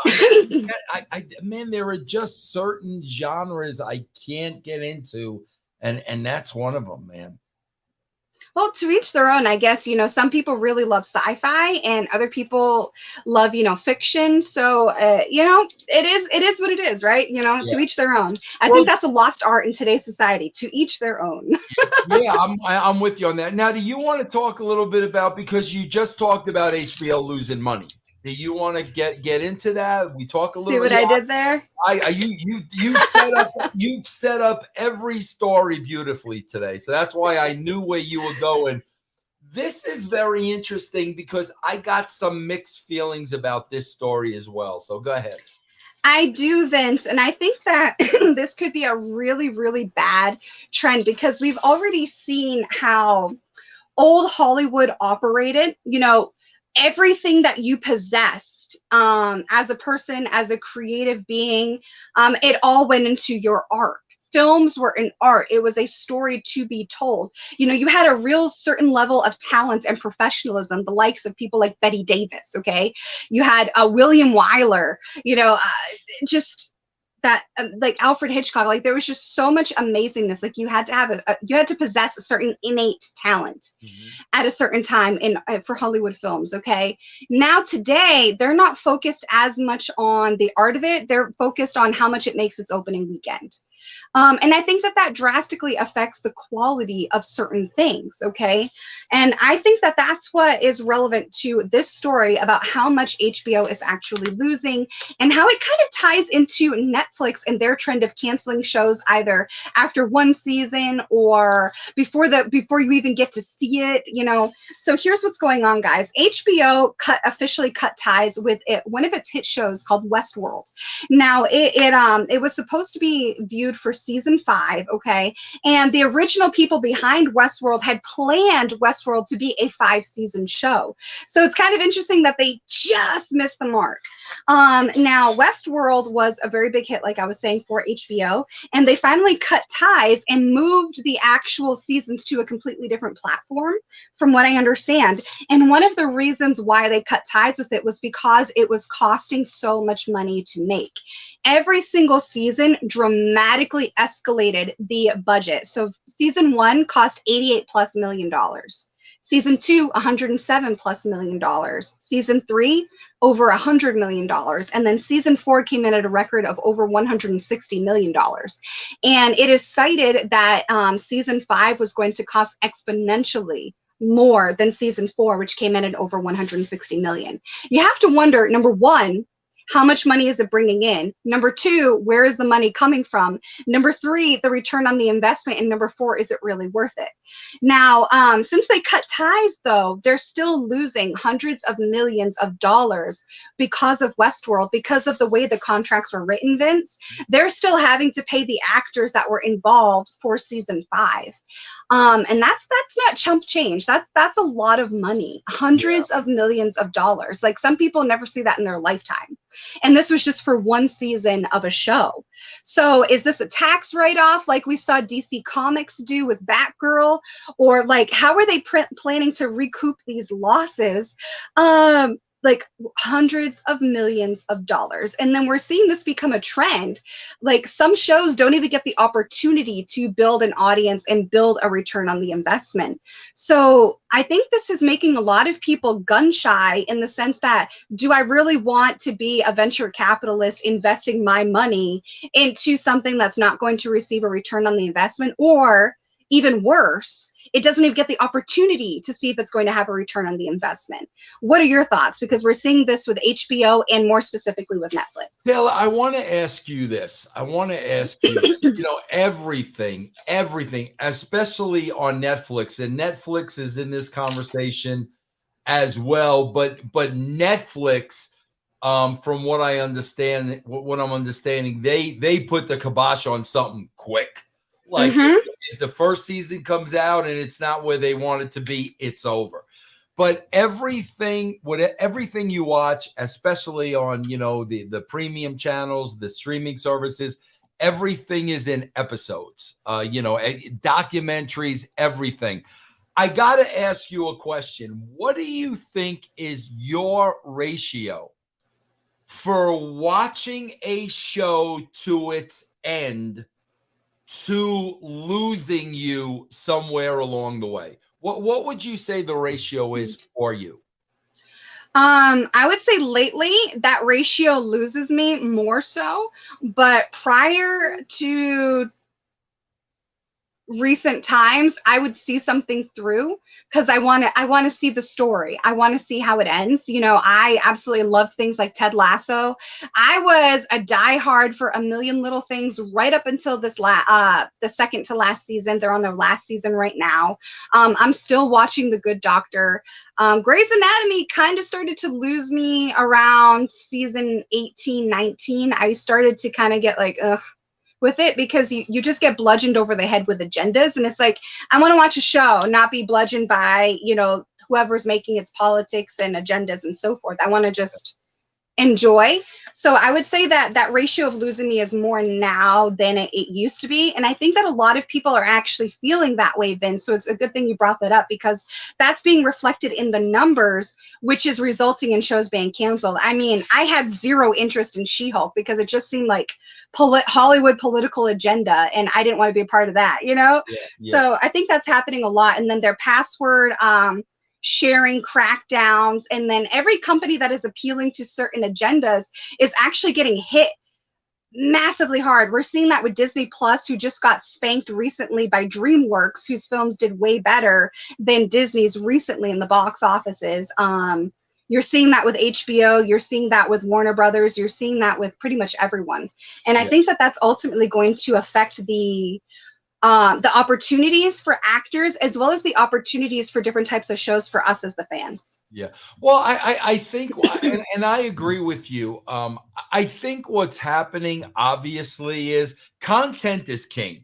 Man, there are just certain genres I can't get into, and that's one of them, man. Well, to each their own, I guess. You know, some people really love sci-fi, and other people love, you know, fiction. So, you know, it is what it is, right? You know, to each their own. I think that's a lost art in today's society. To each their own. Yeah, I'm with you on that. Now, do you want to talk a little bit about, because you just talked about HBO losing money? Do you want to get into that? We talk a little. See what I did there? You've set up every story beautifully today, so that's why I knew where you were going. This is very interesting because I got some mixed feelings about this story as well. So go ahead. I do, Vince, and I think that this could be a really, really bad trend, because we've already seen how old Hollywood operated. You know, everything that you possessed as a person, as a creative being, it all went into your art. Films were an art. It was a story to be told. You know, you had a real certain level of talent and professionalism, the likes of people like Betty Davis, okay? You had William Wyler, you know, just that, like Alfred Hitchcock, like there was just so much amazingness. Like you had to have you had to possess a certain innate talent at a certain time for Hollywood films. Okay, now today they're not focused as much on the art of it. They're focused on how much it makes its opening weekend. And I think that drastically affects the quality of certain things, okay? And I think that that's what is relevant to this story about how much HBO is actually losing, and how it kind of ties into Netflix and their trend of canceling shows either after one season or before you even get to see it, you know? So here's what's going on, guys. HBO officially cut ties with one of its hit shows called Westworld. Now, it was supposed to be viewed for season 5, okay? And the original people behind Westworld had planned Westworld to be a 5-season show. So it's kind of interesting that they just missed the mark. Now, Westworld was a very big hit, like I was saying, for HBO, and they finally cut ties and moved the actual seasons to a completely different platform, from what I understand. And one of the reasons why they cut ties with it was because it was costing so much money to make. Every single season dramatically escalated the budget. So season 1 cost $88+ million. Season 2, $107+ million. Season 3, over $100 million. And then season 4 came in at a record of over $160 million. And it is cited that season 5 was going to cost exponentially more than season 4, which came in at over 160 million. You have to wonder, number one, how much money is it bringing in? Number two, where is the money coming from? Number three, the return on the investment. And number four, is it really worth it? Now, since they cut ties, though, they're still losing hundreds of millions of dollars because of Westworld, because of the way the contracts were written, Vince. They're still having to pay the actors that were involved for season 5. And that's not chump change. That's a lot of money, hundreds of millions of dollars. Like, some people never see that in their lifetime. And this was just for one season of a show. So is this a tax write-off like we saw DC Comics do with Batgirl? Or like, how are they planning to recoup these losses? Like hundreds of millions of dollars. And then we're seeing this become a trend. Like, some shows don't even get the opportunity to build an audience and build a return on the investment. So I think this is making a lot of people gun shy, in the sense that, do I really want to be a venture capitalist investing my money into something that's not going to receive a return on the investment? Or even worse, it doesn't even get the opportunity to see if it's going to have a return on the investment. What are your thoughts? Because we're seeing this with HBO and more specifically with Netflix. Taeler, I want to ask you this. I want to ask you, everything, especially on Netflix, and Netflix is in this conversation as well. But Netflix, from what I understand, what I'm understanding, they put the kibosh on something quick. Like, if the first season comes out and it's not where they want it to be, it's over. But everything you watch, especially on, the premium channels, the streaming services, everything is in episodes, documentaries, everything. I got to ask you a question. What do you think is your ratio for watching a show to its end to losing you somewhere along the way? What would you say the ratio is for you? I would say lately that ratio loses me more so, but prior to recent times, I would see something through, because I want to see the story. I want to see how it ends. I absolutely love things like Ted Lasso. I was a diehard for A Million Little Things right up until this the second to last season. They're on their last season right now. I'm still watching The Good Doctor. Grey's Anatomy kind of started to lose me around season 18, 19. I started to kind of get like, ugh, with it, because you just get bludgeoned over the head with agendas. And it's like, I want to watch a show, not be bludgeoned by, whoever's making its politics and agendas and so forth. I want to just enjoy. So I would say that ratio of losing me is more now than it used to be. And I think that a lot of people are actually feeling that way, Vince. So it's a good thing you brought that up, because that's being reflected in the numbers, which is resulting in shows being canceled. I mean, I had zero interest in She-Hulk because it just seemed like Hollywood political agenda, and I didn't want to be a part of that, Yeah. So I think that's happening a lot. And then their password sharing crackdowns, and then every company that is appealing to certain agendas is actually getting hit massively hard. We're seeing that with Disney Plus, who just got spanked recently by DreamWorks, whose films did way better than Disney's recently in the box offices. You're seeing that with HBO. You're seeing that with Warner Brothers. You're seeing that with pretty much everyone. And I think that that's ultimately going to affect the opportunities for actors, as well as the opportunities for different types of shows for us as the fans. Yeah. Well, I think, and I agree with you. I think what's happening, obviously, is content is king.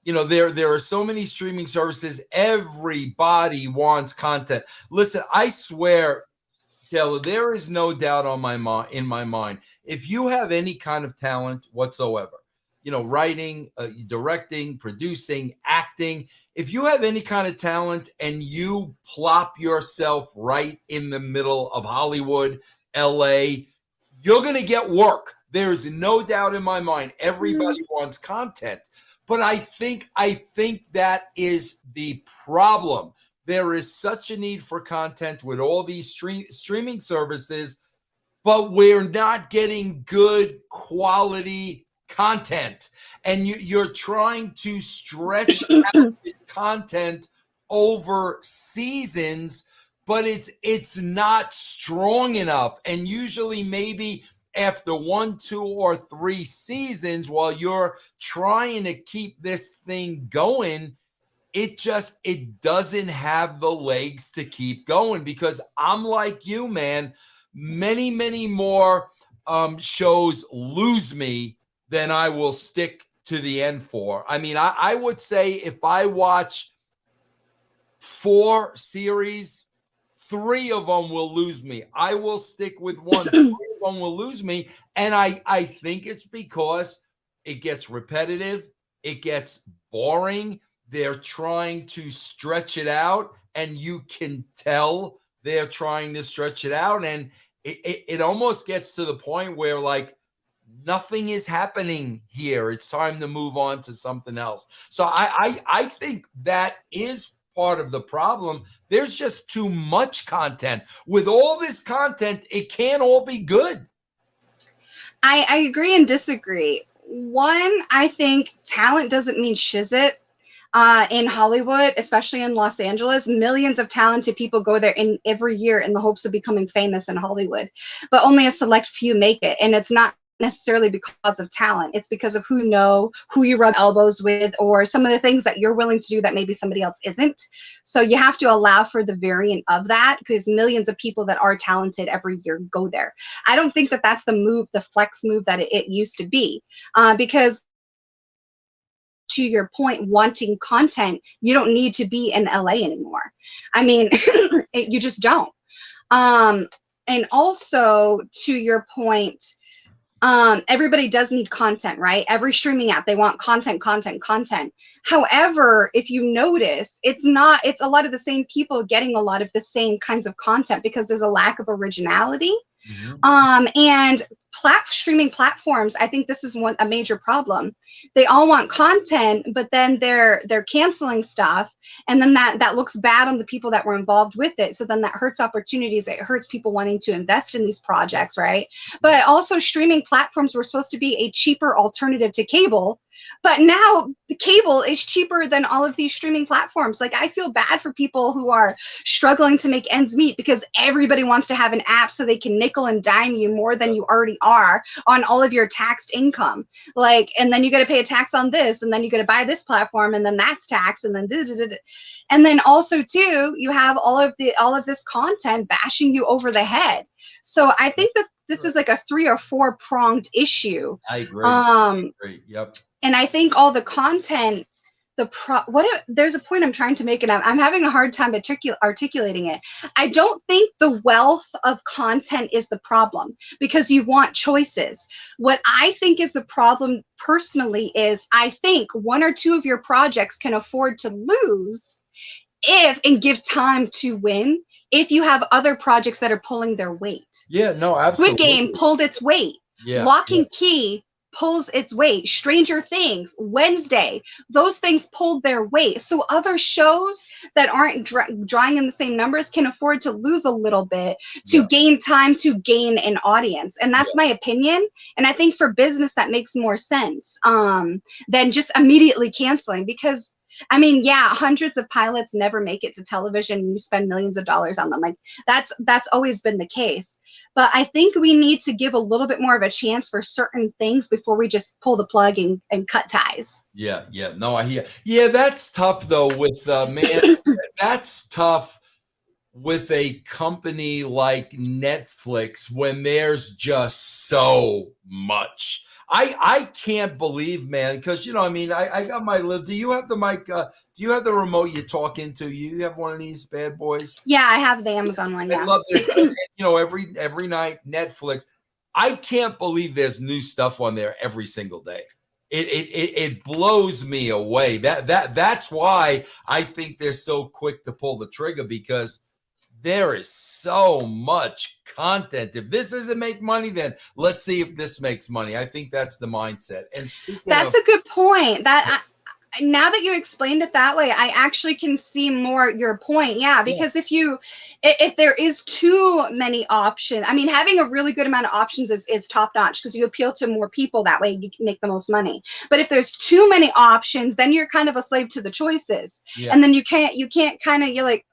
There are so many streaming services. Everybody wants content. Listen, I swear, Taeler, there is no doubt in my mind, if you have any kind of talent whatsoever, writing, directing, producing, acting, if you have any kind of talent and you plop yourself right in the middle of Hollywood, LA, you're going to get work. There's no doubt in my mind. Everybody wants content. But I think that is the problem. There is such a need for content with all these streaming services, but we're not getting good quality content. And you're trying to stretch out this content over seasons, but it's not strong enough. And usually maybe after 1, 2, or 3 seasons, while you're trying to keep this thing going, it doesn't have the legs to keep going, because I'm like you, man. Many more shows lose me than I will stick to the end for. I mean, I would say if I watch 4 series, 3 of them will lose me. I will stick with one. 3 of them will lose me. And I think it's because it gets repetitive. It gets boring. They're trying to stretch it out, and you can tell they're trying to stretch it out. And it almost gets to the point where, like, nothing is happening here. It's time to move on to something else. So I think that is part of the problem. There's just too much content. With all this content, it can't all be good. I agree and disagree. One, I think talent doesn't mean shizit. In Hollywood, especially in Los Angeles, millions of talented people go there every year in the hopes of becoming famous in Hollywood, but only a select few make it. And it's not necessarily because of talent. It's because of who you rub elbows with, or some of the things that you're willing to do that maybe somebody else isn't. So you have to allow for the variant of that, because millions of people that are talented every year go there. I don't think that that's the flex move that it used to be, because to your point, wanting content, you don't need to be in LA anymore. I mean, you just don't. And also, to your point, everybody does need content, right? Every streaming app, they want content. However, if you notice, it's a lot of the same people getting a lot of the same kinds of content, because there's a lack of originality. And streaming platforms, I think this is a major problem. They all want content, but then they're canceling stuff, and then that looks bad on the people that were involved with it. So then that hurts opportunities. It hurts people wanting to invest in these projects, right? But also, streaming platforms were supposed to be a cheaper alternative to cable, but now the cable is cheaper than all of these streaming platforms. Like, I feel bad for people who are struggling to make ends meet, because everybody wants to have an app so they can nickel and dime you more than you already are on all of your taxed income. Like, and then you got to pay a tax on this, and then you got to buy this platform, and then that's taxed, and then and then also too, you have all of this content bashing you over the head. So I think that this is like a 3 or 4 pronged issue. I agree. Yep. And I think all the content, there's a point I'm trying to make, and I'm having a hard time articulating it. I don't think the wealth of content is the problem, because you want choices. What I think is the problem personally is, I think 1 or 2 of your projects can afford to lose and give time to win, if you have other projects that are pulling their weight. Yeah, no, absolutely. Squid Game pulled its weight. Yeah, Lock and Key pulls its weight. Stranger Things, Wednesday, those things pulled their weight. So other shows that aren't drawing in the same numbers can afford to lose a little bit to gain time, to gain an audience. And that's my opinion. And I think for business, that makes more sense than just immediately canceling, because I mean, yeah, hundreds of pilots never make it to television, and you spend millions of dollars on them. Like, that's always been the case. But I think we need to give a little bit more of a chance for certain things before we just pull the plug and cut ties. Yeah. No, I hear. Yeah, that's tough though. With man, that's tough with a company like Netflix, when there's just so much. I can't believe, man, because, you know, I mean, I got my live. Do you have the mic? Do you have the remote you talk into? You have one of these bad boys? Yeah, I have the Amazon one. Yeah. I love this. You know, every night, Netflix. I can't believe there's new stuff on there every single day. It blows me away. That's why I think they're so quick to pull the trigger, because there is so much content. If this doesn't make money, then let's see if this makes money. I think that's the mindset. And that's a good point. now that you explained it that way, I actually can see more your point. Yeah, because if there is too many options, I mean, having a really good amount of options is top notch because you appeal to more people that way. You can make the most money. But if there's too many options, then you're kind of a slave to the choices, and then you can't kind of, you're like,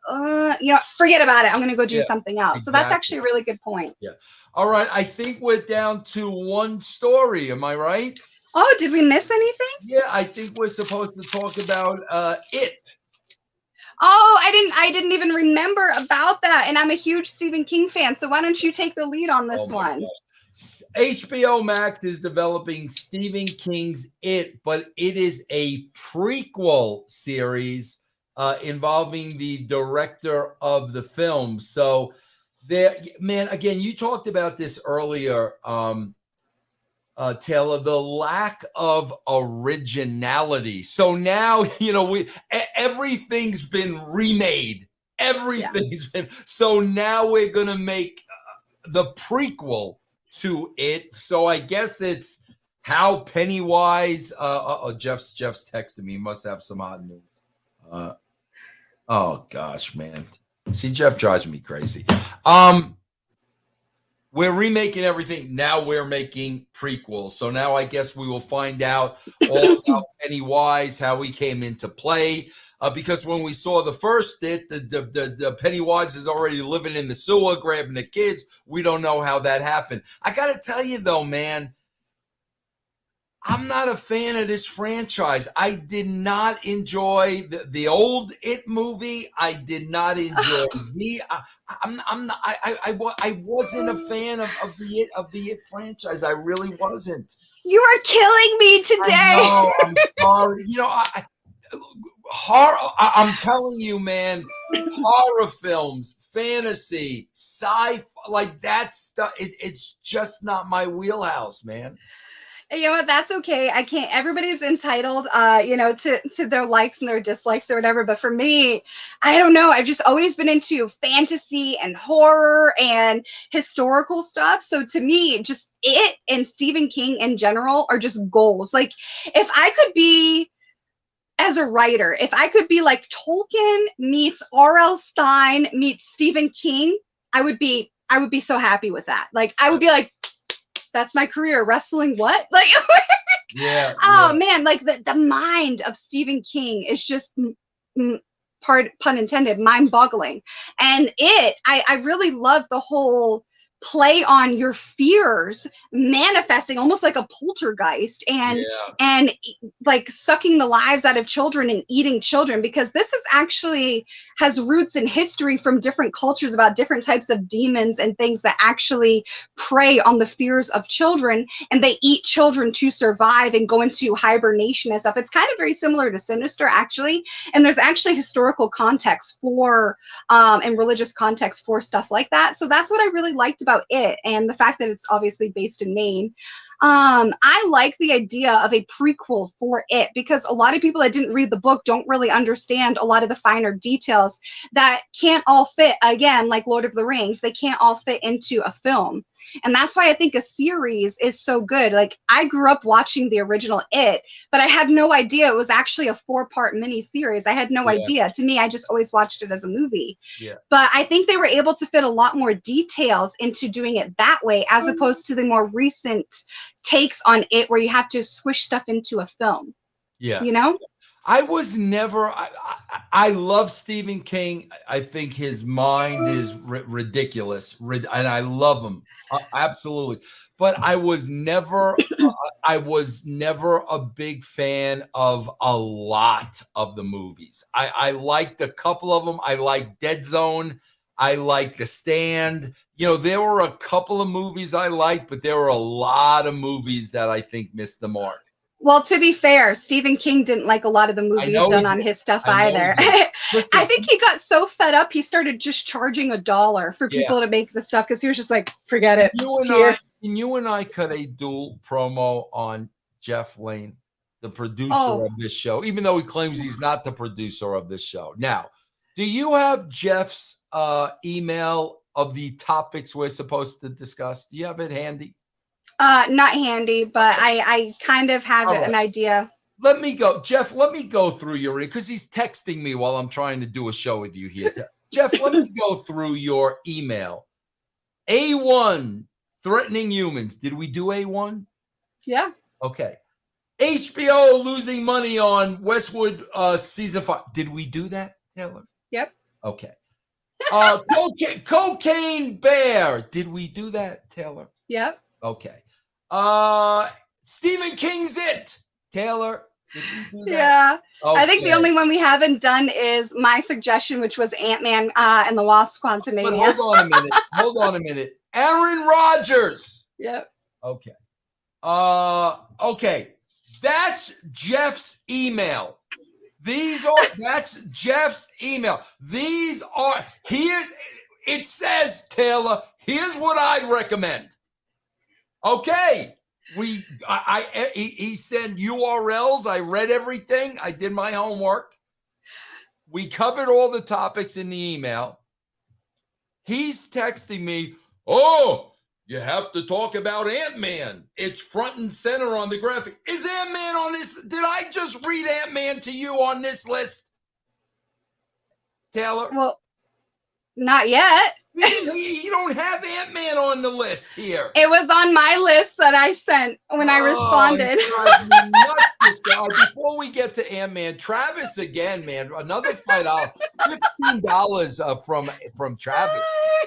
forget about it. I'm gonna go do something else. Exactly. So that's actually a really good point. Yeah. All right. I think we're down to one story. Am I right? Oh, did we miss anything? Yeah, I think we're supposed to talk about It. Oh, I didn't even remember about that. And I'm a huge Stephen King fan. So why don't you take the lead on this one? Gosh. HBO Max is developing Stephen King's It, but it is a prequel series involving the director of the film. So there, man, again, you talked about this earlier, Taylor, the lack of originality. So now, everything's been remade. Everything's been. So now we're going to make the prequel to It. So I guess it's how Pennywise. Jeff's texting me. He must have some odd news. Oh gosh, man. See, Jeff drives me crazy. We're remaking everything. Now we're making prequels. So now I guess we will find out all about Pennywise, how he came into play. Because when we saw the first It, the Pennywise is already living in the sewer, grabbing the kids. We don't know how that happened. I got to tell you, though, man, I'm not a fan of this franchise. I did not enjoy the old It movie. I did not enjoy I wasn't a fan of the It franchise. I really wasn't. You are killing me today. I know, I'm sorry. Horror. I'm telling you, man. Horror films, fantasy, sci-fi, like that stuff. It's just not my wheelhouse, man. You know what? That's okay. I can't. Everybody's entitled, to their likes and their dislikes or whatever. But for me, I don't know. I've just always been into fantasy and horror and historical stuff. So to me, just It and Stephen King in general are just goals. Like, if I could be, as a writer, if I could be like Tolkien meets R.L. Stine meets Stephen King, I would be so happy with that. Like, I would be like, that's my career. Wrestling what? Like, man, like the mind of Stephen King is just, pun intended, mind-boggling. And I really love the whole play on your fears manifesting almost like a poltergeist and like sucking the lives out of children and eating children, because this is actually has roots in history from different cultures about different types of demons and things that actually prey on the fears of children, and they eat children to survive and go into hibernation and stuff. It's kind of very similar to Sinister, actually, and there's actually historical context for and religious context for stuff like that. So that's what I really liked about It, and the fact that it's obviously based in Maine. I like the idea of a prequel for It, because a lot of people that didn't read the book don't really understand a lot of the finer details that can't all fit, again, like Lord of the Rings, they can't all fit into a film. And that's why I think a series is so good. Like, I grew up watching the original It, but I had no idea it was actually a 4-part mini series. I had no idea. To me, I just always watched it as a movie. But I think they were able to fit a lot more details into doing it that way, as opposed to the more recent takes on It where you have to squish stuff into a film. I was never. I love Stephen King. I think his mind is ridiculous, and I love him absolutely. But I was never. I was never a big fan of a lot of the movies. I liked a couple of them. I liked Dead Zone. I liked The Stand. There were a couple of movies I liked, but there were a lot of movies that I think missed the mark. Well, to be fair, Stephen King didn't like a lot of the movies done on his stuff either. Listen, I think he got so fed up, he started just charging $1 for people to make the stuff, because he was just like, forget it. You and I cut a dual promo on Jeff Lane, the producer of this show, even though he claims he's not the producer of this show. Now, do you have Jeff's email of the topics we're supposed to discuss? Do you have it handy? Not handy, but I kind of have an idea. let me go, Jeff. Let me go through your, because he's texting me while I'm trying to do a show with you here. Jeff, let me go through your email. A1 threatening humans. Did we do A1? Yeah. Okay. HBO losing money on Westwood season 5. Did we do that, Taylor? Yep. Okay. Cocaine Bear. Did we do that, Taylor? Yep. Okay. Stephen King's It. Taylor, did we do that? Yeah. Okay. I think the only one we haven't done is my suggestion, which was Antman and the Wasp: Quantumania. But hold on a minute. Hold on a minute. Aaron Rodgers. Yep. Okay. Okay. That's Jeff's email. That's Jeff's email. It says, Taylor, here's what I'd recommend. Okay. He sent URLs. I read everything. I did my homework. We covered all the topics in the email. He's texting me, oh, you have to talk about Antman. It's front and center on the graphic. Is Antman on this? Did I just read Antman to you on this list, Taylor? Well, not yet. You don't have Antman on the list here. It was on my list that I sent when I responded. Before we get to Antman, Travis again, man, another $5, $15 from Travis.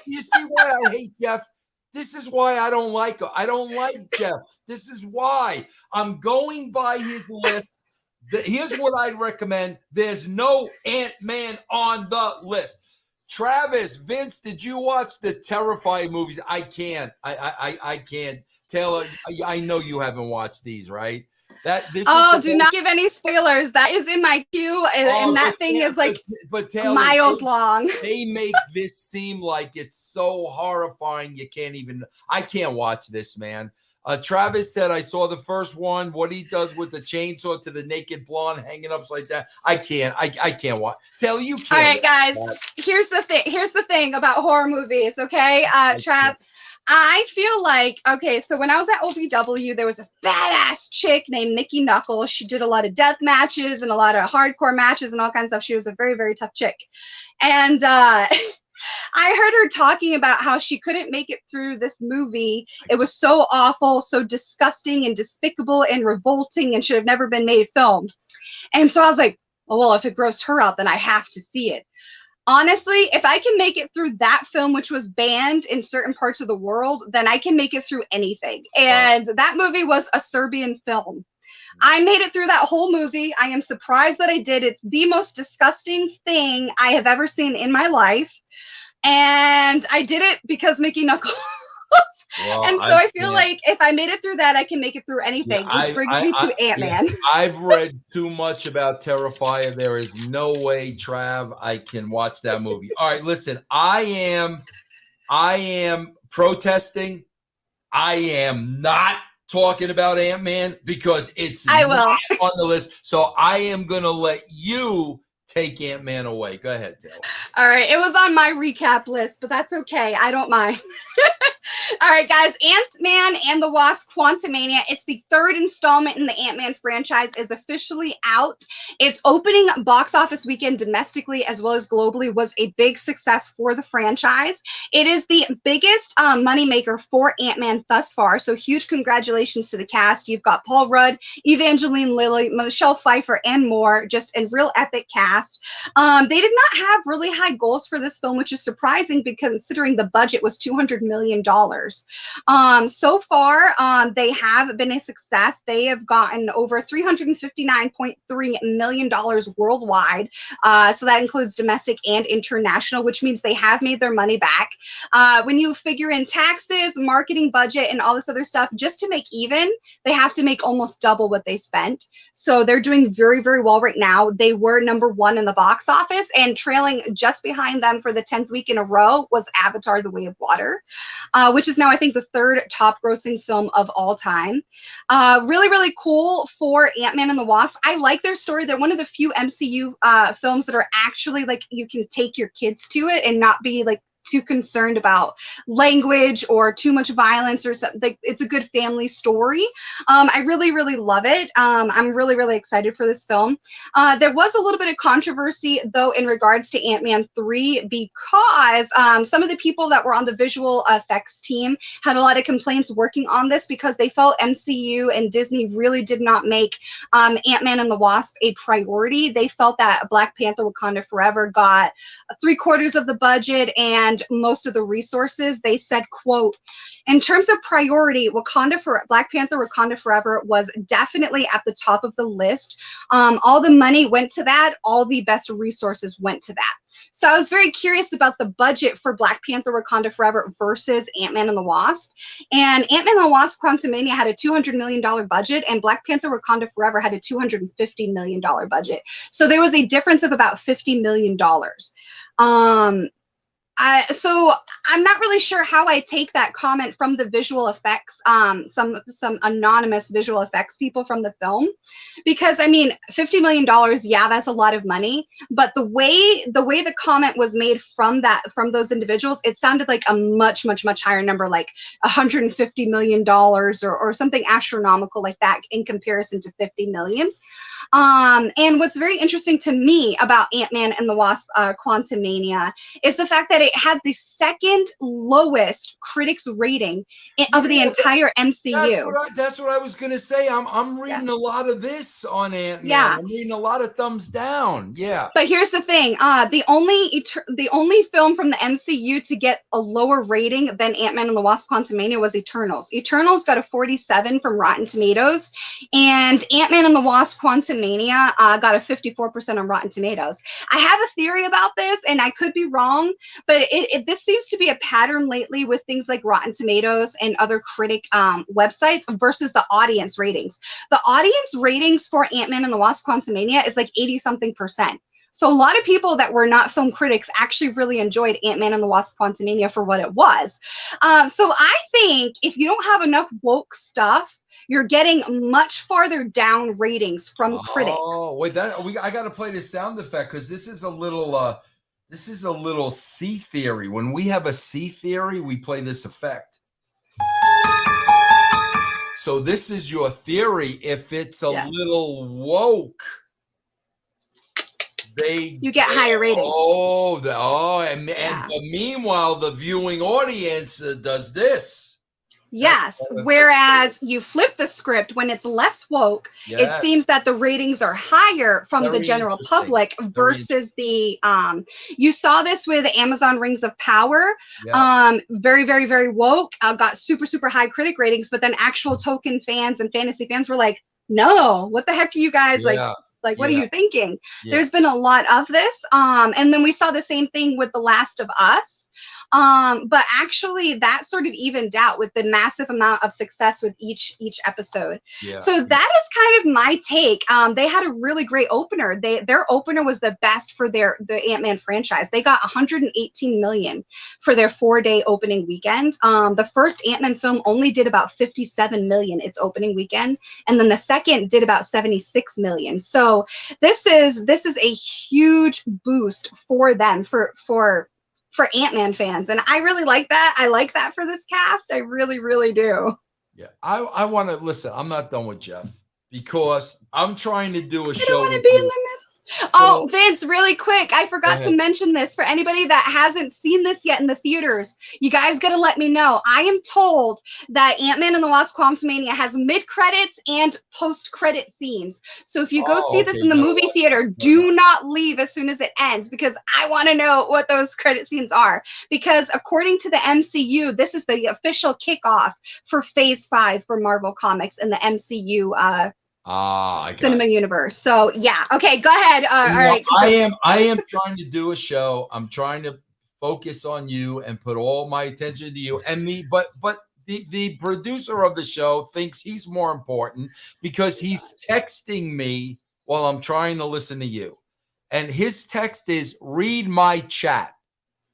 You see why I hate Jeff? This is why I don't like him. I don't like Jeff. This is why I'm going by his list. Here's what I'd recommend. There's no Antman on the list. Travis, Vince, did you watch the Terrifying movies? I can't. I can't. Taylor, I know you haven't watched these, right? Do not give any spoilers. That is in my queue, and that thing is like Taylor, miles long. They make this seem like it's so horrifying. I can't watch this, man. Travis said, I saw the first one, what he does with the chainsaw to the naked blonde hanging upside down. I can't watch. Taylor, you can't. All right, guys, here's the thing about horror movies, okay? Trav, I feel like, okay, so when I was at OVW, there was this badass chick named Nikki Knuckles. She did a lot of death matches and a lot of hardcore matches and all kinds of stuff. She was a very, very tough chick. And I heard her talking about how she couldn't make it through this movie. It was so awful, so disgusting and despicable and revolting and should have never been made filmed. And so I was like, oh, well, if it grossed her out, then I have to see it. Honestly, if I can make it through that film, which was banned in certain parts of the world, then I can make it through anything. And that movie was a Serbian film. I made it through that whole movie. I am surprised that I did. It's the most disgusting thing I have ever seen in my life. And I did it because Mickey Knuckles. Well, and so I feel like if I made it through that, I can make it through anything, which brings me to Antman. Yeah, I've read too much about Terrifier. There is no way, Trav, I can watch that movie. All right, listen, I am protesting. I am not talking about Antman because it's not on the list. So I am going to let you take Antman away. Go ahead, Taylor. All right. It was on my recap list, but that's okay. I don't mind. All right, guys. Antman and the Wasp: Quantumania. It's the third installment in the Antman franchise is officially out. Its opening box office weekend domestically as well as globally was a big success for the franchise. It is the biggest moneymaker for Antman thus far. So huge congratulations to the cast. You've got Paul Rudd, Evangeline Lilly, Michelle Pfeiffer, and more. Just a real epic cast. They did not have really high goals for this film, which is surprising because considering the budget was $200 million. So far, they have been a success. They have gotten over $359.3 million worldwide. So that includes domestic and international, which means they have made their money back. When you figure in taxes, marketing budget, and all this other stuff, just to make even, they have to make almost double what they spent. So they're doing very, very well right now. They were #1 in the box office, and trailing just behind them for the 10th week in a row was Avatar: The Way of Water, which is now, I think, the third top grossing film of all time. Really, really cool for Antman and the Wasp. I like their story. They're one of the few MCU films that are actually like you can take your kids to it and not be like too concerned about language or too much violence or something. It's a good family story. I really, really love it. I'm really, really excited for this film. There was a little bit of controversy, though, in regards to Ant-Man 3, because some of the people that were on the visual effects team had a lot of complaints working on this because they felt MCU and Disney really did not make Ant-Man and the Wasp a priority. They felt that Black Panther Wakanda Forever got 3/4 of the budget and most of the resources. They said, quote, in terms of priority, Black Panther Wakanda Forever was definitely at the top of the list. All the money went to that. All the best resources went to that. So I was very curious about the budget for Black Panther Wakanda Forever versus Ant-Man and the Wasp. And Ant-Man and the Wasp Quantumania had a $200 million budget, and Black Panther Wakanda Forever had a $250 million budget. So there was a difference of about $50 million. So I'm not really sure how I take that comment from the visual effects, some anonymous visual effects people from the film, because I mean, $50 million, yeah, that's a lot of money. But the way the comment was made from those individuals, it sounded like a much higher number, like $150 million or something astronomical like that in comparison to 50 million. And what's very interesting to me about Ant-Man and the Wasp Quantumania is the fact that it had the second lowest critics rating of the entire MCU. That's what I was going to say. I'm reading a lot of this on Ant-Man. Yeah. I'm reading a lot of thumbs down. Yeah. But here's the thing. The only film from the MCU to get a lower rating than Ant-Man and the Wasp Quantumania was Eternals. Eternals got a 47 from Rotten Tomatoes, and Ant-Man and the Wasp Quantumania got a 54% on Rotten Tomatoes. I have a theory about this, and I could be wrong, but this seems to be a pattern lately with things like Rotten Tomatoes and other critic websites versus the audience ratings. The audience ratings for Ant-Man and the Wasp Quantumania is like 80-something%. So a lot of people that were not film critics actually really enjoyed Ant-Man and the Wasp Quantumania for what it was. So I think if you don't have enough woke stuff, you're getting much farther down ratings from critics. Oh, wait, I got to play this sound effect because this is a little C theory. When we have a C theory, we play this effect. So this is your theory. If it's a little woke, you get higher ratings. But meanwhile, the viewing audience does this. Yes, whereas you flip the script when it's less woke, it seems that the ratings are higher from the general public versus the you saw this with Amazon Rings of Power. Very, very, very woke, got super high critic ratings, but then actual token fans and fantasy fans were like, no, what the heck are you guys like, what are you thinking? There's been a lot of this. And then we saw the same thing with The Last of Us. But actually that sort of evened out with the massive amount of success with each episode. So that is kind of my take. They had a really great opener. Their opener was the best for the Ant-Man franchise. They got 118 million for their 4-day opening weekend. The first Ant-Man film only did about 57 million its opening weekend, and then the second did about 76 million. So this is a huge boost for them for Ant-Man fans, and I really like that. I like that for this cast. I really, really do. Yeah, I want to listen. I'm not done with Jeff because I'm trying to do a show. I don't want to be in the middle. Oh, Vince, really quick. I forgot to mention this for anybody that hasn't seen this yet in the theaters. You guys got to let me know. I am told that Ant-Man and the Wasp Quantumania has mid-credits and post-credit scenes. So if you go see this in the movie theater, do not leave as soon as it ends, because I want to know what those credit scenes are. Because according to the MCU, this is the official kickoff for Phase 5 for Marvel Comics and the MCU cinema universe. So yeah, okay, go ahead. All right. I am trying to do a show. I'm trying to focus on you and put all my attention to you and me. But the producer of the show thinks he's more important because he's texting me while I'm trying to listen to you, and his text is "read my chat."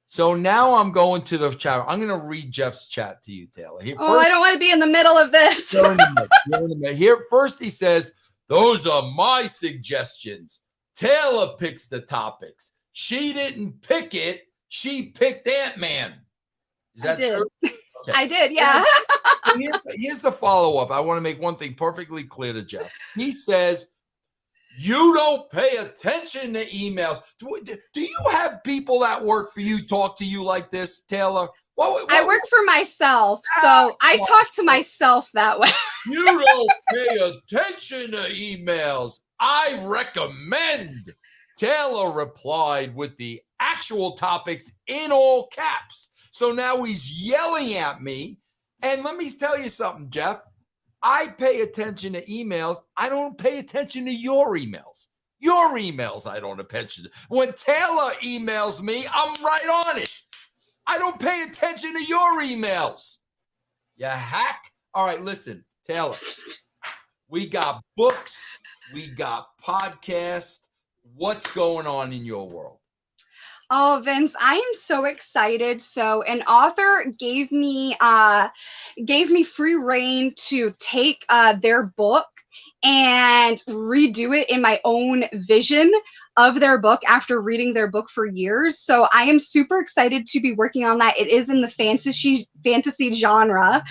So now I'm going to the chat. I'm going to read Jeff's chat to you, Taylor. I don't want to be in the middle of this. You're in the middle. Here, first he says, "Those are my suggestions. Taylor picks the topics. She didn't pick it. she picked Antman. Is that true? Okay. I did, yeah. Here's the follow-up. I want to make one thing perfectly clear to Jeff. He says, you don't pay attention to emails. Do you have people that work for you talk to you like this, Taylor? I work for myself, so I talk to myself that way. You don't pay attention to emails. I recommend. Taylor replied with the actual topics in all caps. So now he's yelling at me. And let me tell you something, Jeff. I pay attention to emails. I don't pay attention to your emails. Your emails, I don't pay attention to. When Taylor emails me, I'm right on it. I don't pay attention to your emails. You hack. All right, listen, Taylor. We got books. We got podcasts. What's going on in your world? Oh, Vince, I am so excited. So an author gave me free reign to take their book and redo it in my own vision of their book after reading their book for years. So I am super excited to be working on that. It is in the fantasy genre.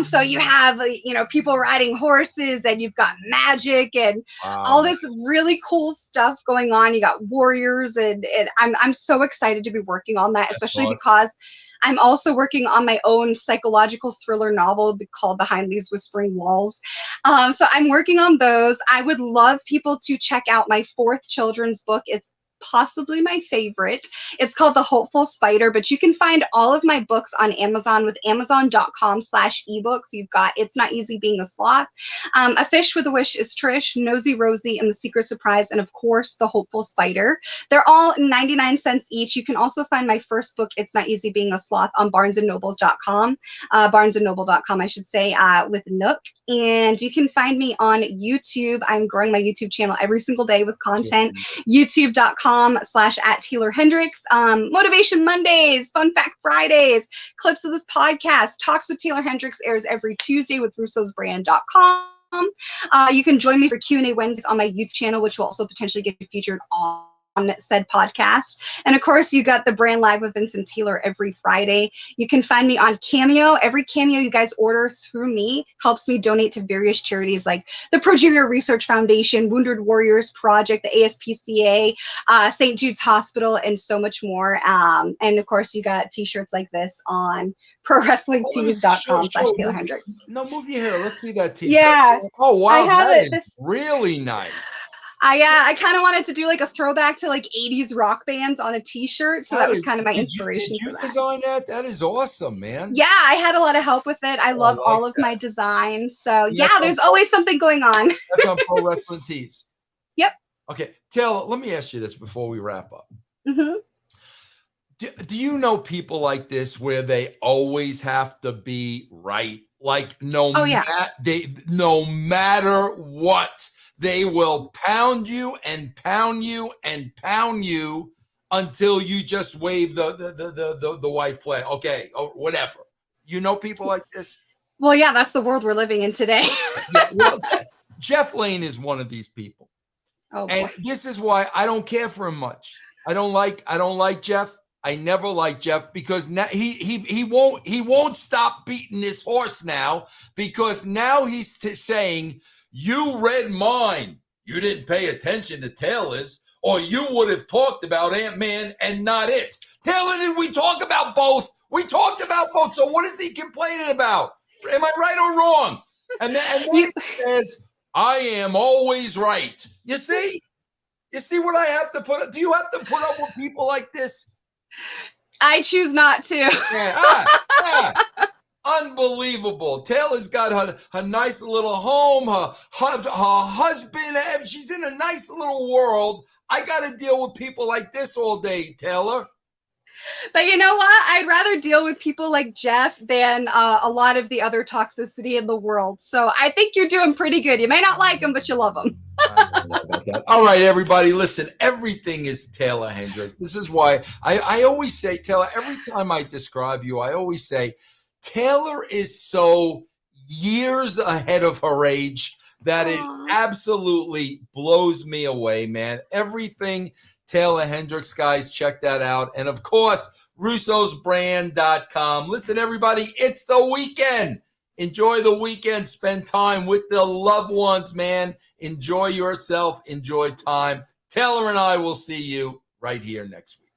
So you have, people riding horses, and you've got magic and all this really cool stuff going on. You got warriors, and I'm so excited to be working on that, especially because I'm also working on my own psychological thriller novel called Behind These Whispering Walls. So I'm working on those. I would love people to check out my 4th children's book. It's possibly my favorite. It's called The Hopeful Spider, but you can find all of my books on Amazon with amazon.com/ebooks. You've got It's Not Easy Being a Sloth, A Fish with a Wish is Trish, Nosy Rosie and the Secret Surprise, and of course, The Hopeful Spider. They're all 99 cents each. You can also find my first book, It's Not Easy Being a Sloth, on barnesandnobles.com, barnesandnoble.com, I should say, with Nook. And you can find me on YouTube. I'm growing my YouTube channel every single day with content. YouTube.com/@Taeler Hendrix. Motivation Mondays, Fun Fact Fridays, clips of this podcast. Talks with Taeler Hendrix airs every Tuesday with russosbrand.com. You can join me for Q&A Wednesdays on my YouTube channel, which will also potentially get featured on said podcast. And of course, you got the Brand Live with Vince and Taylor every Friday. You can find me on Cameo. Every Cameo you guys order through me helps me donate to various charities like the Progeria Research Foundation, Wounded Warriors Project, the ASPCA, St. Jude's Hospital, and so much more. And of course, you got t-shirts like this on prowrestlingtees.com/Taeler Hendrix. No, move your hair. Let's see that t-shirt. Yeah. Oh, wow. That is really nice. I kind of wanted to do like a throwback to like 80s rock bands on a t-shirt. So that was kind of my inspiration. Did you design that? That is awesome, man. Yeah, I had a lot of help with it. I love all of my designs. So yeah, there's always something going on. That's on Pro Wrestling Tees. Yep. Okay, Taylor, let me ask you this before we wrap up. Mm-hmm. Do you know people like this where they always have to be right? Like no matter what. They will pound you and pound you and pound you until you just wave the white flag. Okay, or whatever. You know people like this? Well, yeah, that's the world we're living in today. Jeff Lane is one of these people. Oh, boy. And this is why I don't care for him much. I don't like Jeff. I never liked Jeff because now he won't stop beating this horse now, because now he's saying, you read mine. You didn't pay attention to Taylor's, or you would have talked about Antman and not it. Taylor, did we talk about both? We talked about both. So what is he complaining about? Am I right or wrong? And then he says, I am always right. You see? You see what I have to put up? Do you have to put up with people like this? I choose not to. Yeah. Unbelievable. Taylor's got her nice little home, her husband. She's in a nice little world. I got to deal with people like this all day, Taylor. But you know what? I'd rather deal with people like Jeff than a lot of the other toxicity in the world. So I think you're doing pretty good. You may not like him, but you love him. I don't know about that. All right, everybody, listen, everything is Taeler Hendrix. This is why I always say, Taylor, every time I describe you, I always say, Taylor is so years ahead of her age that it absolutely blows me away, man. Everything Taeler Hendrix, guys. Check that out. And, of course, russosbrand.com. Listen, everybody, it's the weekend. Enjoy the weekend. Spend time with the loved ones, man. Enjoy yourself. Enjoy time. Taeler and I will see you right here next week.